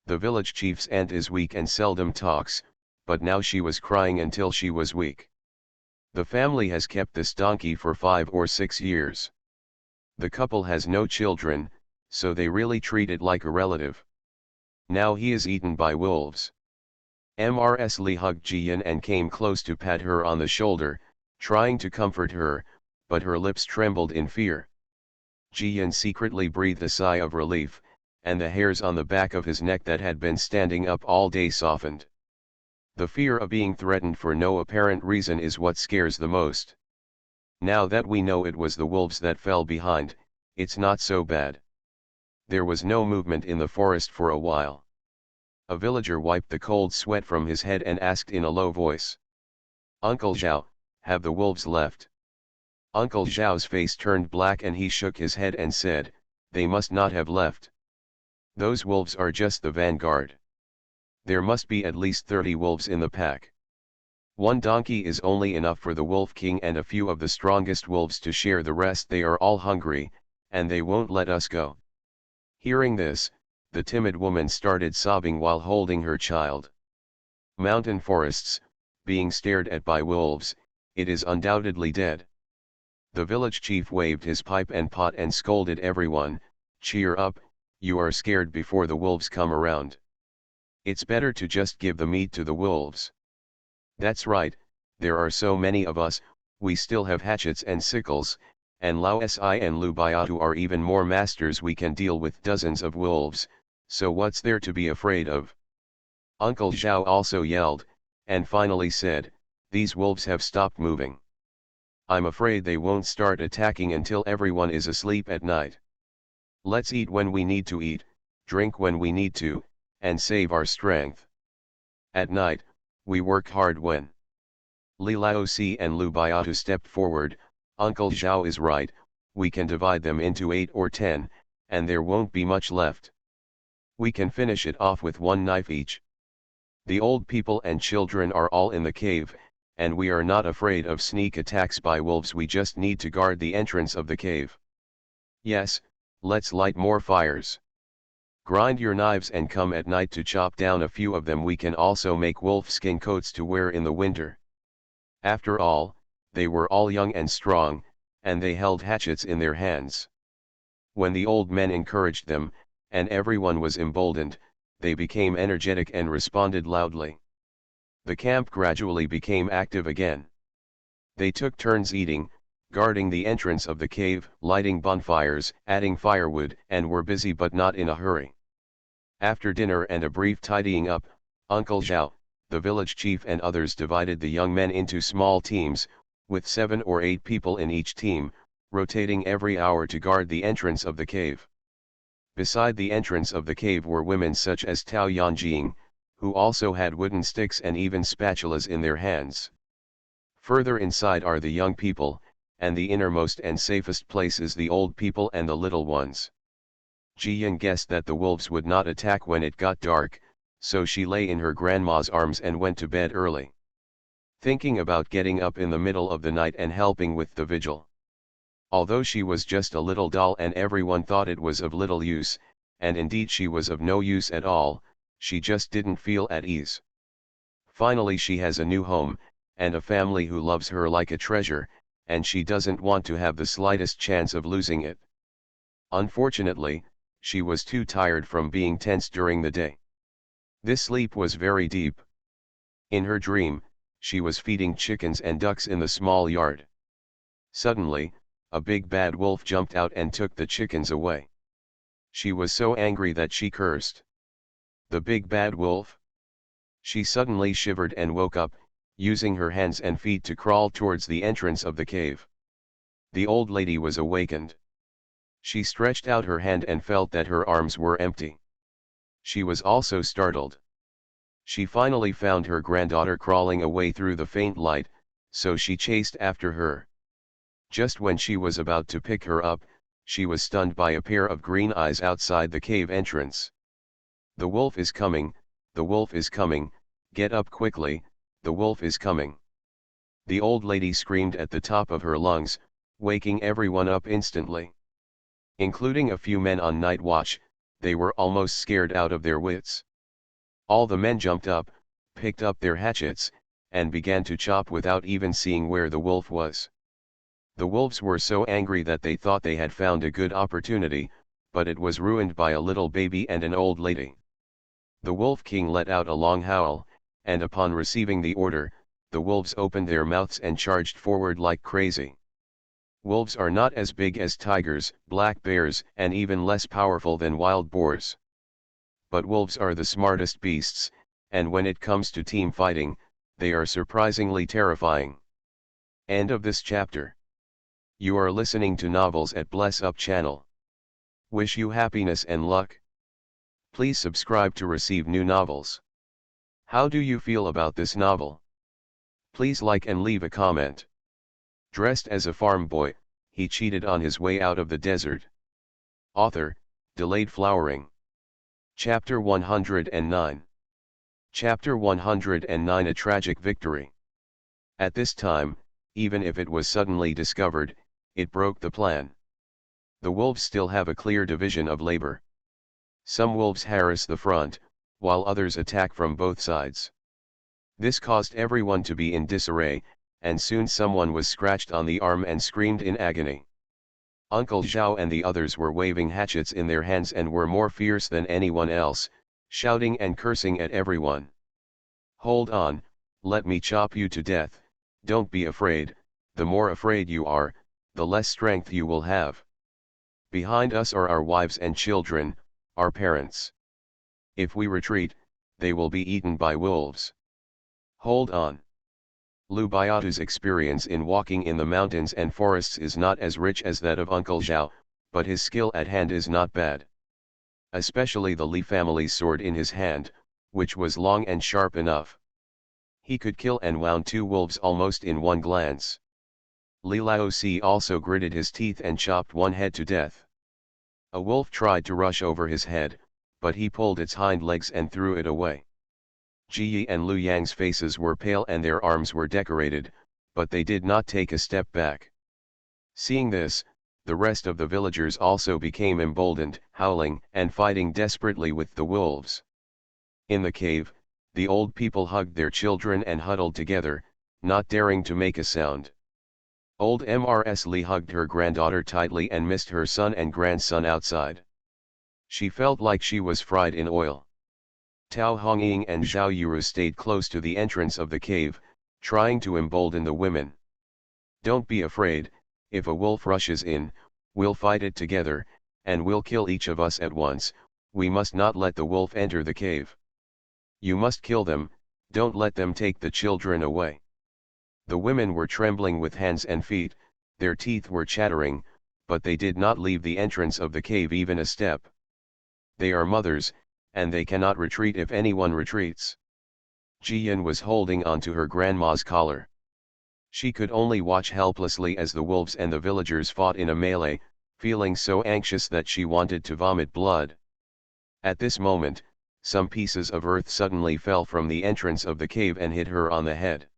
The village chief's aunt is weak and seldom talks, but now she was crying until she was weak. The family has kept this donkey for 5 or 6 years. The couple has no children, so they really treat it like a relative. Now he is eaten by wolves. Mrs. Li hugged Jiyan and came close to pat her on the shoulder, trying to comfort her, but her lips trembled in fear. Ji-Yan secretly breathed a sigh of relief, and the hairs on the back of his neck that had been standing up all day softened. The fear of being threatened for no apparent reason is what scares the most. Now that we know it was the wolves that fell behind, it's not so bad. There was no movement in the forest for a while. A villager wiped the cold sweat from his head and asked in a low voice, "Uncle Zhao, have the wolves left?" Uncle Zhao's face turned black and he shook his head and said, "They must not have left. Those wolves are just the vanguard. There must be at least 30 wolves in the pack. One donkey is only enough for the Wolf King and a few of the strongest wolves to share the rest. They are all hungry, and they won't let us go." Hearing this, the timid woman started sobbing while holding her child. Mountain forests, being stared at by wolves, it is undoubtedly dead. The village chief waved his pipe and pot and scolded everyone, "Cheer up, you are scared before the wolves come around. It's better to just give the meat to the wolves. That's right, there are so many of us, we still have hatchets and sickles, and Lao Si and Lu Biatu are even more masters. We can deal with dozens of wolves, so what's there to be afraid of?" Uncle Zhao also yelled, and finally said, "These wolves have stopped moving. I'm afraid they won't start attacking until everyone is asleep at night. Let's eat when we need to eat, drink when we need to, and save our strength. At night, we work hard when." Li Laosi and Lu Biatu stepped forward. "Uncle Zhao is right, we can divide them into 8 or 10, and there won't be much left. We can finish it off with one knife each. The old people and children are all in the cave, and we are not afraid of sneak attacks by wolves. We just need to guard the entrance of the cave. Yes, let's light more fires. Grind your knives and come at night to chop down a few of them. We can also make wolf skin coats to wear in the winter." After all, they were all young and strong, and they held hatchets in their hands. When the old men encouraged them, and everyone was emboldened, they became energetic and responded loudly. The camp gradually became active again. They took turns eating, guarding the entrance of the cave, lighting bonfires, adding firewood, and were busy but not in a hurry. After dinner and a brief tidying up, Uncle Zhao, the village chief and others divided the young men into small teams, with 7 or 8 people in each team, rotating every hour to guard the entrance of the cave. Beside the entrance of the cave were women such as Tao Yanjing, who also had wooden sticks and even spatulas in their hands. Further inside are the young people, and the innermost and safest place is the old people and the little ones. Ji-Yan guessed that the wolves would not attack when it got dark, so she lay in her grandma's arms and went to bed early, thinking about getting up in the middle of the night and helping with the vigil. Although she was just a little doll and everyone thought it was of little use, and indeed she was of no use at all, she just didn't feel at ease. Finally she has a new home, and a family who loves her like a treasure, and she doesn't want to have the slightest chance of losing it. Unfortunately, she was too tired from being tense during the day. This sleep was very deep. In her dream, she was feeding chickens and ducks in the small yard. Suddenly, a big bad wolf jumped out and took the chickens away. She was so angry that she cursed. The big bad wolf? She suddenly shivered and woke up, using her hands and feet to crawl towards the entrance of the cave. The old lady was awakened. She stretched out her hand and felt that her arms were empty. She was also startled. She finally found her granddaughter crawling away through the faint light, so she chased after her. Just when she was about to pick her up, she was stunned by a pair of green eyes outside the cave entrance. "The wolf is coming, the wolf is coming, get up quickly, the wolf is coming." The old lady screamed at the top of her lungs, waking everyone up instantly. Including a few men on night watch, they were almost scared out of their wits. All the men jumped up, picked up their hatchets, and began to chop without even seeing where the wolf was. The wolves were so angry that they thought they had found a good opportunity, but it was ruined by a little baby and an old lady. The Wolf King let out a long howl, and upon receiving the order, the wolves opened their mouths and charged forward like crazy. Wolves are not as big as tigers, black bears, and even less powerful than wild boars. But wolves are the smartest beasts, and when it comes to team fighting, they are surprisingly terrifying. End of this chapter. You are listening to Novels at Bless Up channel. Wish you happiness and luck. Please subscribe to receive new novels. How do you feel about this novel? Please like and leave a comment. Dressed as a farm boy, he cheated on his way out of the desert. Author, Delayed Flowering. Chapter 109. Chapter 109. A Tragic Victory. At this time, even if it was suddenly discovered, it broke the plan. The wolves still have a clear division of labor. Some wolves harass the front, while others attack from both sides. This caused everyone to be in disarray, and soon someone was scratched on the arm and screamed in agony. Uncle Zhao and the others were waving hatchets in their hands and were more fierce than anyone else, shouting and cursing at everyone. "Hold on, let me chop you to death, don't be afraid, the more afraid you are, the less strength you will have. Behind us are our wives and children, our parents. If we retreat, they will be eaten by wolves. Hold on." Lu Biatu's experience in walking in the mountains and forests is not as rich as that of Uncle Zhao, but his skill at hand is not bad. Especially the Li family's sword in his hand, which was long and sharp enough. He could kill and wound 2 wolves almost in one glance. Li Laozi also gritted his teeth and chopped one head to death. A wolf tried to rush over his head, but he pulled its hind legs and threw it away. Ji Yi and Lu Yang's faces were pale and their arms were decorated, but they did not take a step back. Seeing this, the rest of the villagers also became emboldened, howling and fighting desperately with the wolves. In the cave, the old people hugged their children and huddled together, not daring to make a sound. Old Mrs. Li hugged her granddaughter tightly and missed her son and grandson outside. She felt like she was fried in oil. Tao Hongying and Zhao Yuru stayed close to the entrance of the cave, trying to embolden the women. "Don't be afraid, if a wolf rushes in, we'll fight it together, and we'll kill each of us at once, we must not let the wolf enter the cave. You must kill them, don't let them take the children away." The women were trembling with hands and feet, their teeth were chattering, but they did not leave the entrance of the cave even a step. They are mothers, and they cannot retreat if anyone retreats. Ji Yin was holding on to her grandma's collar. She could only watch helplessly as the wolves and the villagers fought in a melee, feeling so anxious that she wanted to vomit blood. At this moment, some pieces of earth suddenly fell from the entrance of the cave and hit her on the head.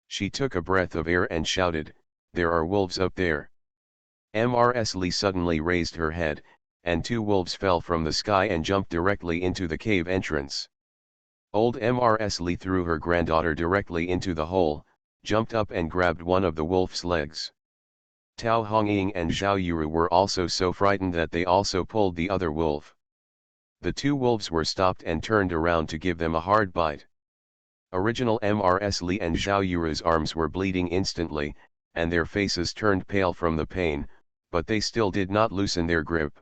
She took a breath of air and shouted, "There are wolves up there." Mrs. Li suddenly raised her head, and 2 wolves fell from the sky and jumped directly into the cave entrance. Old Mrs. Li threw her granddaughter directly into the hole, jumped up and grabbed one of the wolf's legs. Tao Hongying and Zhao Yuru were also so frightened that they also pulled the other wolf. The 2 wolves were stopped and turned around to give them a hard bite. Original Mrs. Li and Zhao Yuru's arms were bleeding instantly, and their faces turned pale from the pain, but they still did not loosen their grip.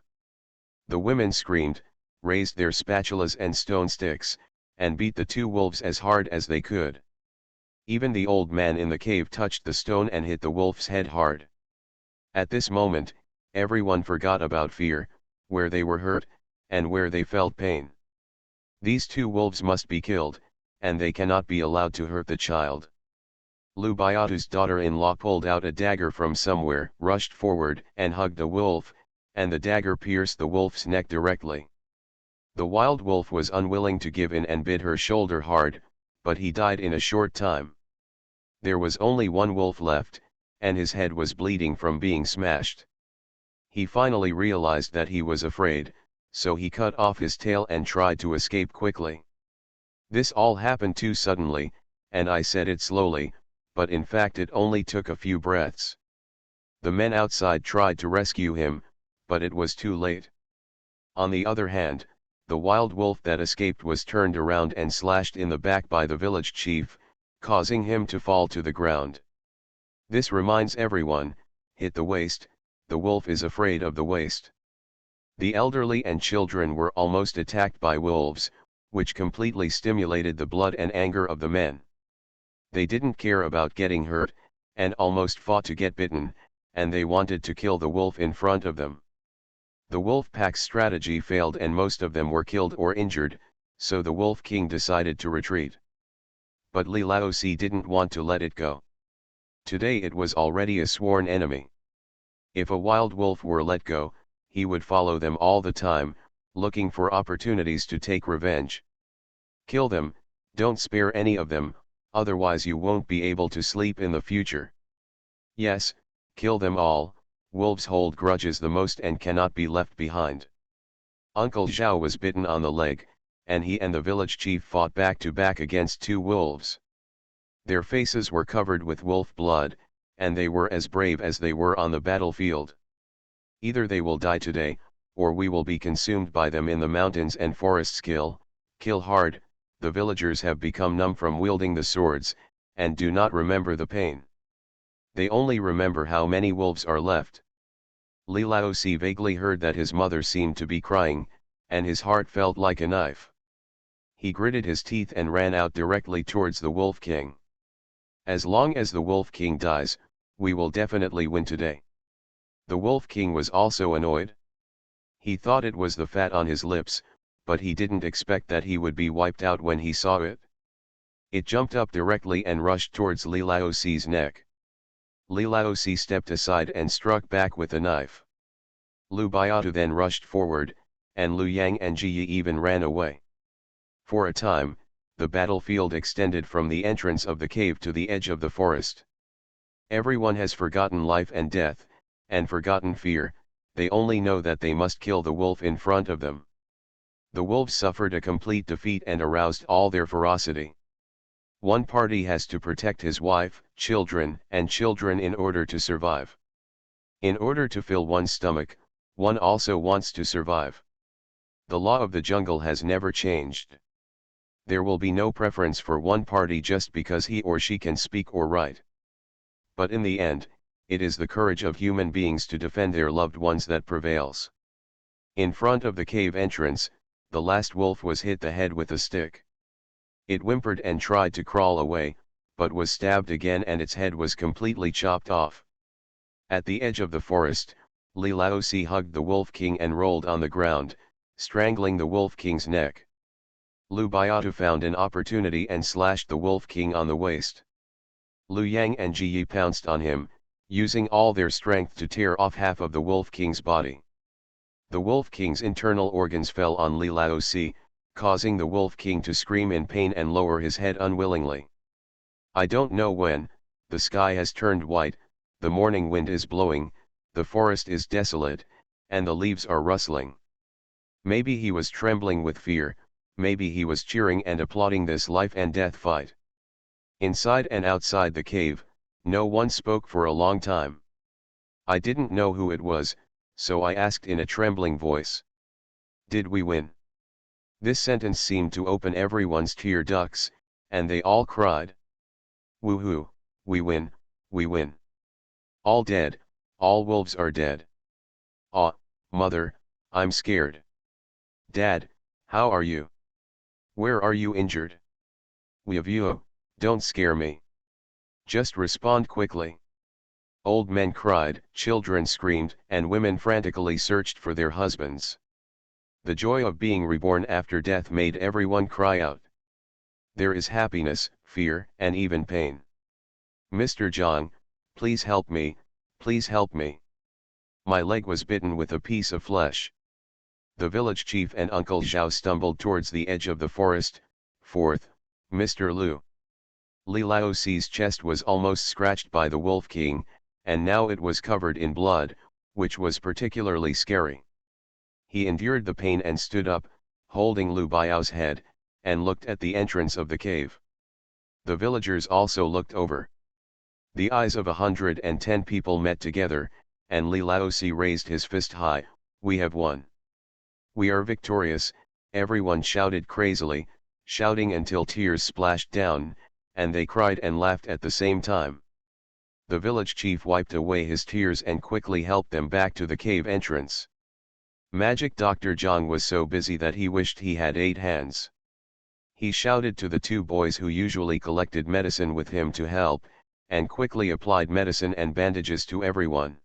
The women screamed, raised their spatulas and stone sticks, and beat the 2 wolves as hard as they could. Even the old man in the cave touched the stone and hit the wolf's head hard. At this moment, everyone forgot about fear, where they were hurt, and where they felt pain. These 2 wolves must be killed, and they cannot be allowed to hurt the child. Lu Biatu's daughter-in-law pulled out a dagger from somewhere, rushed forward and hugged the wolf, and the dagger pierced the wolf's neck directly. The wild wolf was unwilling to give in and bit her shoulder hard, but he died in a short time. There was only 1 wolf left, and his head was bleeding from being smashed. He finally realized that he was afraid, so he cut off his tail and tried to escape quickly. This all happened too suddenly, and I said it slowly, but in fact it only took a few breaths. The men outside tried to rescue him, but it was too late. On the other hand, the wild wolf that escaped was turned around and slashed in the back by the village chief, causing him to fall to the ground. This reminds everyone, hit the waist, the wolf is afraid of the waist. The elderly and children were almost attacked by wolves, which completely stimulated the blood and anger of the men. They didn't care about getting hurt, and almost fought to get bitten, and they wanted to kill the wolf in front of them. The wolf pack's strategy failed and most of them were killed or injured, so the Wolf King decided to retreat. But Li Laozi didn't want to let it go. Today it was already a sworn enemy. If a wild wolf were let go, he would follow them all the time, looking for opportunities to take revenge. Kill them, don't spare any of them, otherwise you won't be able to sleep in the future. Yes, kill them all, wolves hold grudges the most and cannot be left behind. Uncle Zhao was bitten on the leg, and he and the village chief fought back to back against two wolves. Their faces were covered with wolf blood, and they were as brave as they were on the battlefield. Either they will die today, or we will be consumed by them in the mountains and forests. Kill hard. The villagers have become numb from wielding the swords, and do not remember the pain. They only remember how many wolves are left. Li Laozi vaguely heard that his mother seemed to be crying, and his heart felt like a knife. He gritted his teeth and ran out directly towards the Wolf King. As long as the Wolf King dies, we will definitely win today. The Wolf King was also annoyed. He thought it was the fat on his lips, but he didn't expect that he would be wiped out when he saw it. It jumped up directly and rushed towards Li Laozi's neck. Li Laozi stepped aside and struck back with a knife. Lu Biatu then rushed forward, and Lu Yang and Ji Yi even ran away. For a time, the battlefield extended from the entrance of the cave to the edge of the forest. Everyone has forgotten life and death, and forgotten fear, they only know that they must kill the wolf in front of them. The wolves suffered a complete defeat and aroused all their ferocity. One party has to protect his wife, children in order to survive. In order to fill one's stomach, one also wants to survive. The law of the jungle has never changed. There will be no preference for one party just because he or she can speak or write. But in the end, it is the courage of human beings to defend their loved ones that prevails. In front of the cave entrance, the last wolf was hit the head with a stick. It whimpered and tried to crawl away, but was stabbed again and its head was completely chopped off. At the edge of the forest, Li Laozi hugged the Wolf King and rolled on the ground, strangling the Wolf King's neck. Lu Biatu found an opportunity and slashed the Wolf King on the waist. Lu Yang and Ji Yi pounced on him, using all their strength to tear off half of the Wolf King's body. The Wolf King's internal organs fell on Li Laozi, causing the Wolf King to scream in pain and lower his head unwillingly. I don't know when, the sky has turned white, the morning wind is blowing, the forest is desolate, and the leaves are rustling. Maybe he was trembling with fear, maybe he was cheering and applauding this life and death fight. Inside and outside the cave, no one spoke for a long time. I didn't know who it was, so I asked in a trembling voice. Did we win? This sentence seemed to open everyone's tear ducts, and they all cried. Woohoo, we win, we win. All dead, all wolves are dead. Ah, mother, I'm scared. Dad, how are you? Where are you injured? We of you, don't scare me. Just respond quickly. Old men cried, children screamed, and women frantically searched for their husbands. The joy of being reborn after death made everyone cry out. There is happiness, fear, and even pain. Mr. Zhang, please help me, please help me. My leg was bitten with a piece of flesh. The village chief and Uncle Zhao stumbled towards the edge of the forest. Fourth, Mr. Lu. Li Laozi's chest was almost scratched by the Wolf King, and now it was covered in blood, which was particularly scary. He endured the pain and stood up, holding Lu Biao's head, and looked at the entrance of the cave. The villagers also looked over. The eyes of 110 people met together, and Li Laozi raised his fist high. We have won. We are victorious, everyone shouted crazily, shouting until tears splashed down, and they cried and laughed at the same time. The village chief wiped away his tears and quickly helped them back to the cave entrance. Magic Dr. Zhang was so busy that he wished he had 8 hands. He shouted to the 2 boys who usually collected medicine with him to help, and quickly applied medicine and bandages to everyone.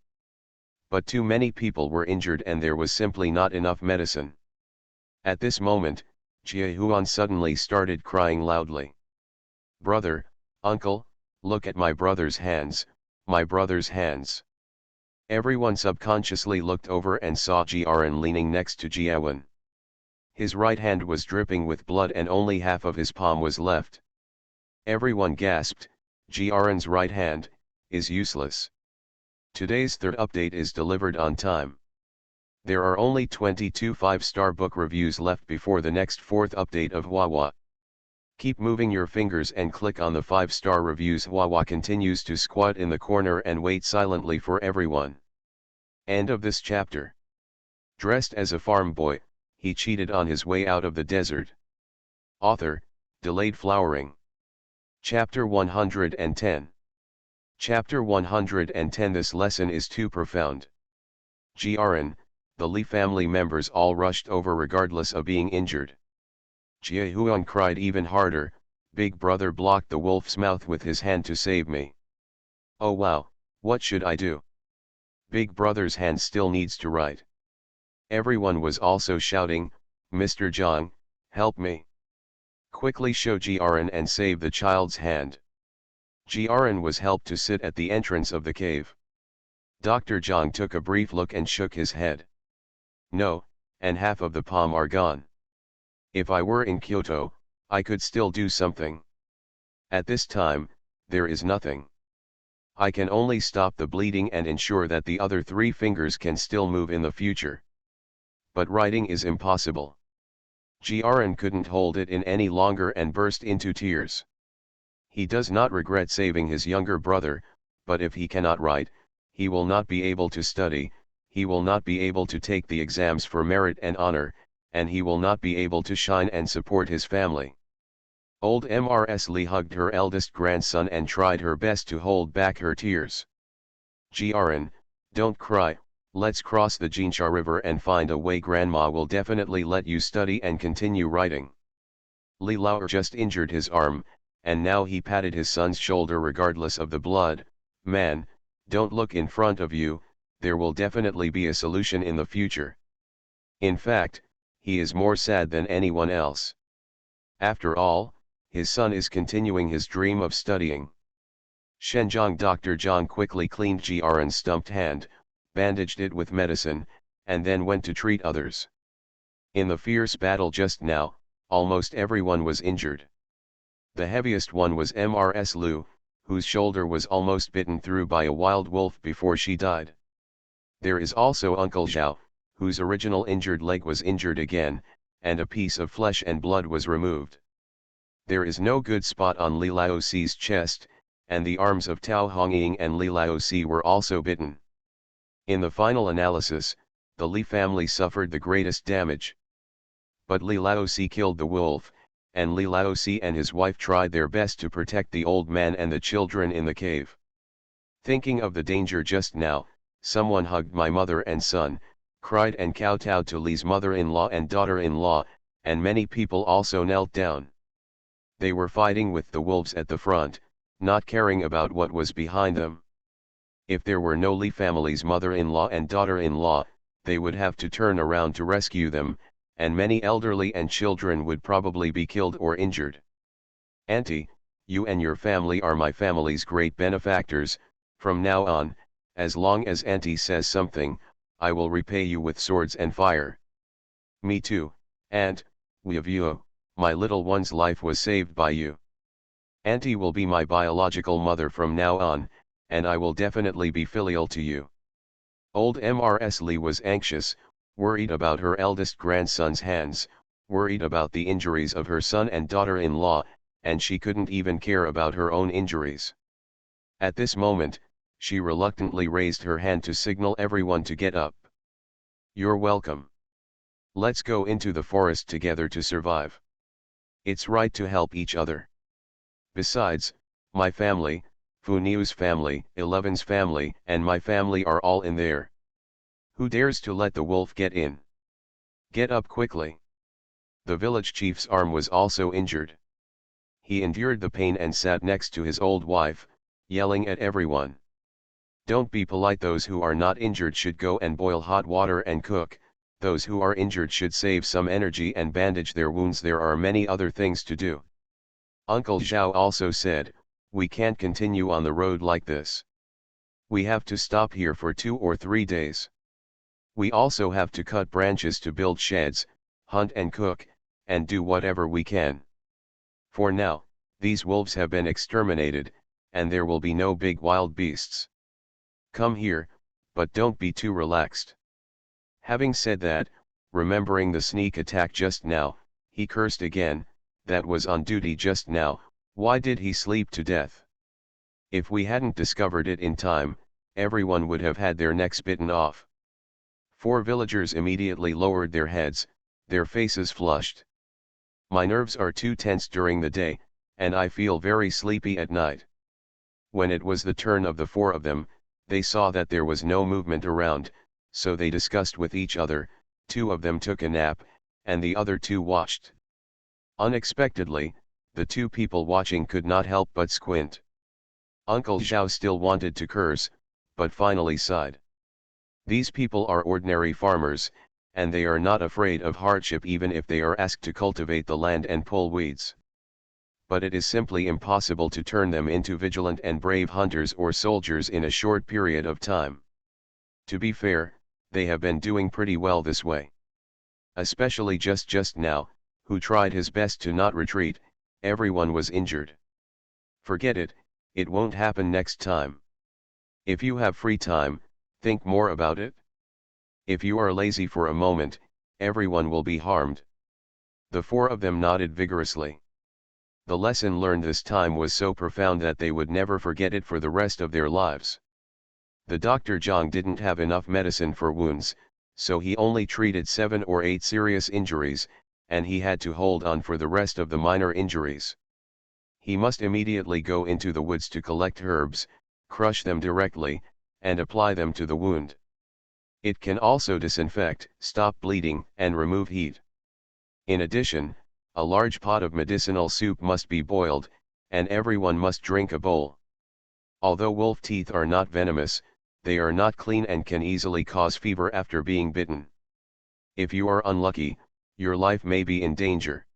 But too many people were injured and there was simply not enough medicine. At this moment, Jia Huan suddenly started crying loudly. "Brother, uncle, look at my brother's hands, my brother's hands." Everyone subconsciously looked over and saw Jiaran leaning next to Jiawan. His right hand was dripping with blood and only half of his palm was left. Everyone gasped, Jiaran's right hand is useless. Today's third update is delivered on time. There are only 22 5-star book reviews left before the next 4th update of Wawa. Keep moving your fingers and click on the 5-star reviews. Wawa continues to squat in the corner and wait silently for everyone. End of this chapter. Dressed as a farm boy, he cheated on his way out of the desert. Author, Delayed Flowering. Chapter 110. Chapter 110. This lesson is too profound. Jiaran, the Li family members all rushed over regardless of being injured. Jia Huan cried even harder, "Big brother blocked the wolf's mouth with his hand to save me. Oh wow, what should I do? Big brother's hand still needs to write." Everyone was also shouting, "Mr. Zhang, help me. Quickly show Jiaran and save the child's hand." Jiaran was helped to sit at the entrance of the cave. Dr. Zhang took a brief look and shook his head. "No, and half of the palm are gone. If I were in Kyoto, I could still do something. At this time, there is nothing. I can only stop the bleeding and ensure that the other 3 fingers can still move in the future. But writing is impossible." Jiaran couldn't hold it in any longer and burst into tears. He does not regret saving his younger brother, but if he cannot write, he will not be able to study, he will not be able to take the exams for merit and honor, and he will not be able to shine and support his family. Old Mrs. Li hugged her eldest grandson and tried her best to hold back her tears. "Jiaran, don't cry, let's cross the Jinsha River and find a way. Grandma will definitely let you study and continue writing." Li Lao just injured his arm, and now he patted his son's shoulder regardless of the blood. "Man, don't look in front of you, there will definitely be a solution in the future." In fact, he is more sad than anyone else. After all, his son is continuing his dream of studying. Shenzhong Dr. Zhang quickly cleaned Jiaran's stumped hand, bandaged it with medicine, and then went to treat others. In the fierce battle just now, almost everyone was injured. The heaviest one was Mrs. Lu, whose shoulder was almost bitten through by a wild wolf before she died. There is also Uncle Zhao, whose original injured leg was injured again, and a piece of flesh and blood was removed. There is no good spot on Li Laoxi's chest, and the arms of Tao Hongying and Li Laoxi were also bitten. In the final analysis, the Li family suffered the greatest damage. But Li Laoxi killed the wolf, and Li Laoxi and his wife tried their best to protect the old man and the children in the cave. Thinking of the danger just now, someone hugged my mother and son, cried and kowtowed to Li's mother-in-law and daughter-in-law, and many people also knelt down. They were fighting with the wolves at the front, not caring about what was behind them. If there were no Li family's mother-in-law and daughter-in-law, they would have to turn around to rescue them, and many elderly and children would probably be killed or injured. "Auntie, you and your family are my family's great benefactors. From now on, as long as Auntie says something, I will repay you with swords and fire." "Me too, Aunt, we of you, my little one's life was saved by you. Auntie will be my biological mother from now on, and I will definitely be filial to you." Old Mrs. Li was anxious, worried about her eldest grandson's hands, worried about the injuries of her son and daughter-in-law, and she couldn't even care about her own injuries. At this moment, she reluctantly raised her hand to signal everyone to get up. "You're welcome. Let's go into the forest together to survive. It's right to help each other." Besides, my family, Funiu's family, Eleven's family, and my family are all in there. Who dares to let the wolf get in? Get up quickly. The village chief's arm was also injured. He endured the pain and sat next to his old wife, yelling at everyone. Don't be polite. Those who are not injured should go and boil hot water and cook. Those who are injured should save some energy and bandage their wounds. There are many other things to do. Uncle Zhao also said, we can't continue on the road like this. We have to stop here for 2 or 3 days. We also have to cut branches to build sheds, hunt and cook, and do whatever we can. For now, these wolves have been exterminated, and there will be no big wild beasts. Come here, but don't be too relaxed. Having said that, remembering the sneak attack just now, he cursed again. That was on duty just now. Why did he sleep to death? If we hadn't discovered it in time, everyone would have had their necks bitten off. 4 villagers immediately lowered their heads, their faces flushed. My nerves are too tense during the day, and I feel very sleepy at night. When it was the turn of the 4 of them, they saw that there was no movement around, so they discussed with each other. 2 of them took a nap, and the other 2 watched. Unexpectedly, the 2 people watching could not help but squint. Uncle Zhao still wanted to curse, but finally sighed. These people are ordinary farmers, and they are not afraid of hardship even if they are asked to cultivate the land and pull weeds. But it is simply impossible to turn them into vigilant and brave hunters or soldiers in a short period of time. To be fair, they have been doing pretty well this way. Especially just now, who tried his best to not retreat. Everyone was injured. Forget it, it won't happen next time. If you have free time, think more about it. If you are lazy for a moment, everyone will be harmed. The 4 of them nodded vigorously. The lesson learned this time was so profound that they would never forget it for the rest of their lives. The Dr. Zhang didn't have enough medicine for wounds, so he only treated 7 or 8 serious injuries, and he had to hold on for the rest of the minor injuries. He must immediately go into the woods to collect herbs, crush them directly, and apply them to the wound. It can also disinfect, stop bleeding, and remove heat. In addition, a large pot of medicinal soup must be boiled, and everyone must drink a bowl. Although wolf teeth are not venomous, they are not clean and can easily cause fever after being bitten. If you are unlucky, your life may be in danger.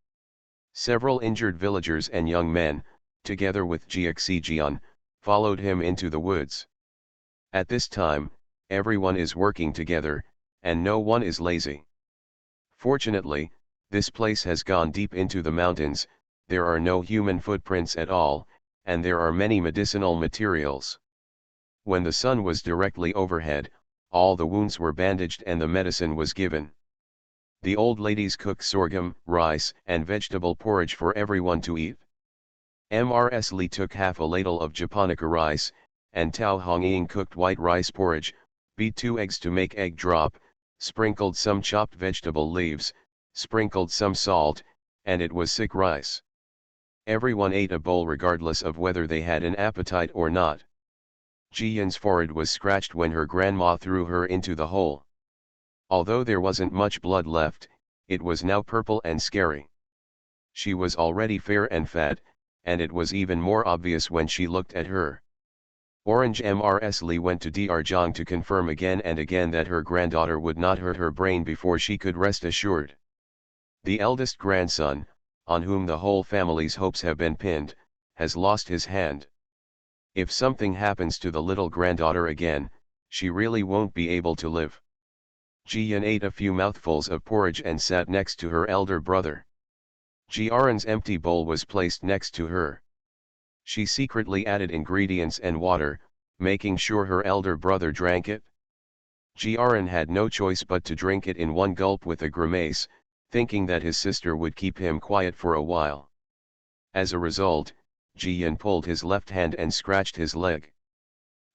Several injured villagers and young men, together with Jian, followed him into the woods. At this time, everyone is working together, and no one is lazy. Fortunately, this place has gone deep into the mountains, there are no human footprints at all, and there are many medicinal materials. When the sun was directly overhead, all the wounds were bandaged and the medicine was given. The old ladies cooked sorghum, rice, and vegetable porridge for everyone to eat. Mrs. Li took half a ladle of japonica rice, and Tao Hongying cooked white rice porridge, beat 2 eggs to make egg drop, sprinkled some chopped vegetable leaves, sprinkled some salt, and it was sick rice. Everyone ate a bowl regardless of whether they had an appetite or not. Jiyan's forehead was scratched when her grandma threw her into the hole. Although there wasn't much blood left, it was now purple and scary. She was already fair and fat, and it was even more obvious when she looked at her. Orange Mrs. Li went to Dr. Zhang to confirm again and again that her granddaughter would not hurt her brain before she could rest assured. The eldest grandson, on whom the whole family's hopes have been pinned, has lost his hand. If something happens to the little granddaughter again, she really won't be able to live. Jiyan ate a few mouthfuls of porridge and sat next to her elder brother. Jiaran's empty bowl was placed next to her. She secretly added ingredients and water, making sure her elder brother drank it. Jiaran had no choice but to drink it in one gulp with a grimace, thinking that his sister would keep him quiet for a while. As a result, Jiyan pulled his left hand and scratched his leg.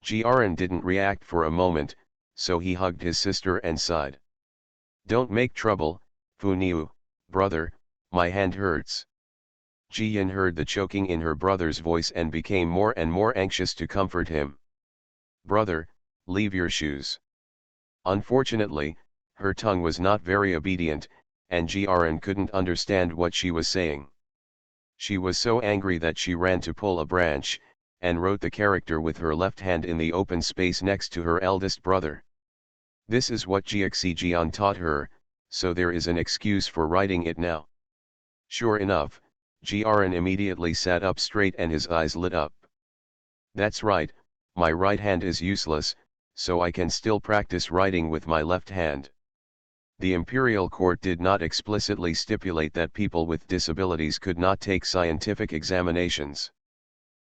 Jiaran didn't react for a moment, so he hugged his sister and sighed. "Don't make trouble, Funiu, brother, my hand hurts." Ji Yin heard the choking in her brother's voice and became more and more anxious to comfort him. "Brother, leave your shoes." Unfortunately, her tongue was not very obedient, and Jiren couldn't understand what she was saying. She was so angry that she ran to pull a branch, and wrote the character with her left hand in the open space next to her eldest brother. This is what Jian taught her, so there is an excuse for writing it now. Sure enough, Jiren immediately sat up straight and his eyes lit up. "That's right, my right hand is useless, so I can still practice writing with my left hand." The imperial court did not explicitly stipulate that people with disabilities could not take scientific examinations.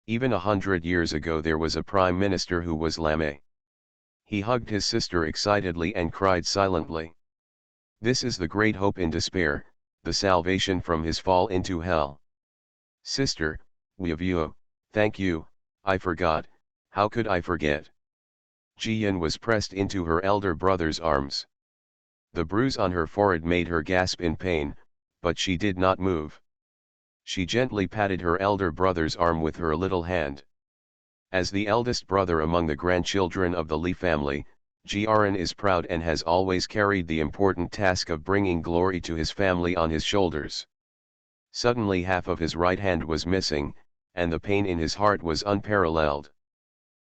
Even 100 years ago there was a prime minister who was lame. He hugged his sister excitedly and cried silently. This is the great hope in despair, the salvation from his fall into hell. "Sister, we of you, thank you, I forgot, how could I forget?" Jian was pressed into her elder brother's arms. The bruise on her forehead made her gasp in pain, but she did not move. She gently patted her elder brother's arm with her little hand. As the eldest brother among the grandchildren of the Li family, Jiren is proud and has always carried the important task of bringing glory to his family on his shoulders. Suddenly half of his right hand was missing, and the pain in his heart was unparalleled.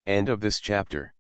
End of this chapter.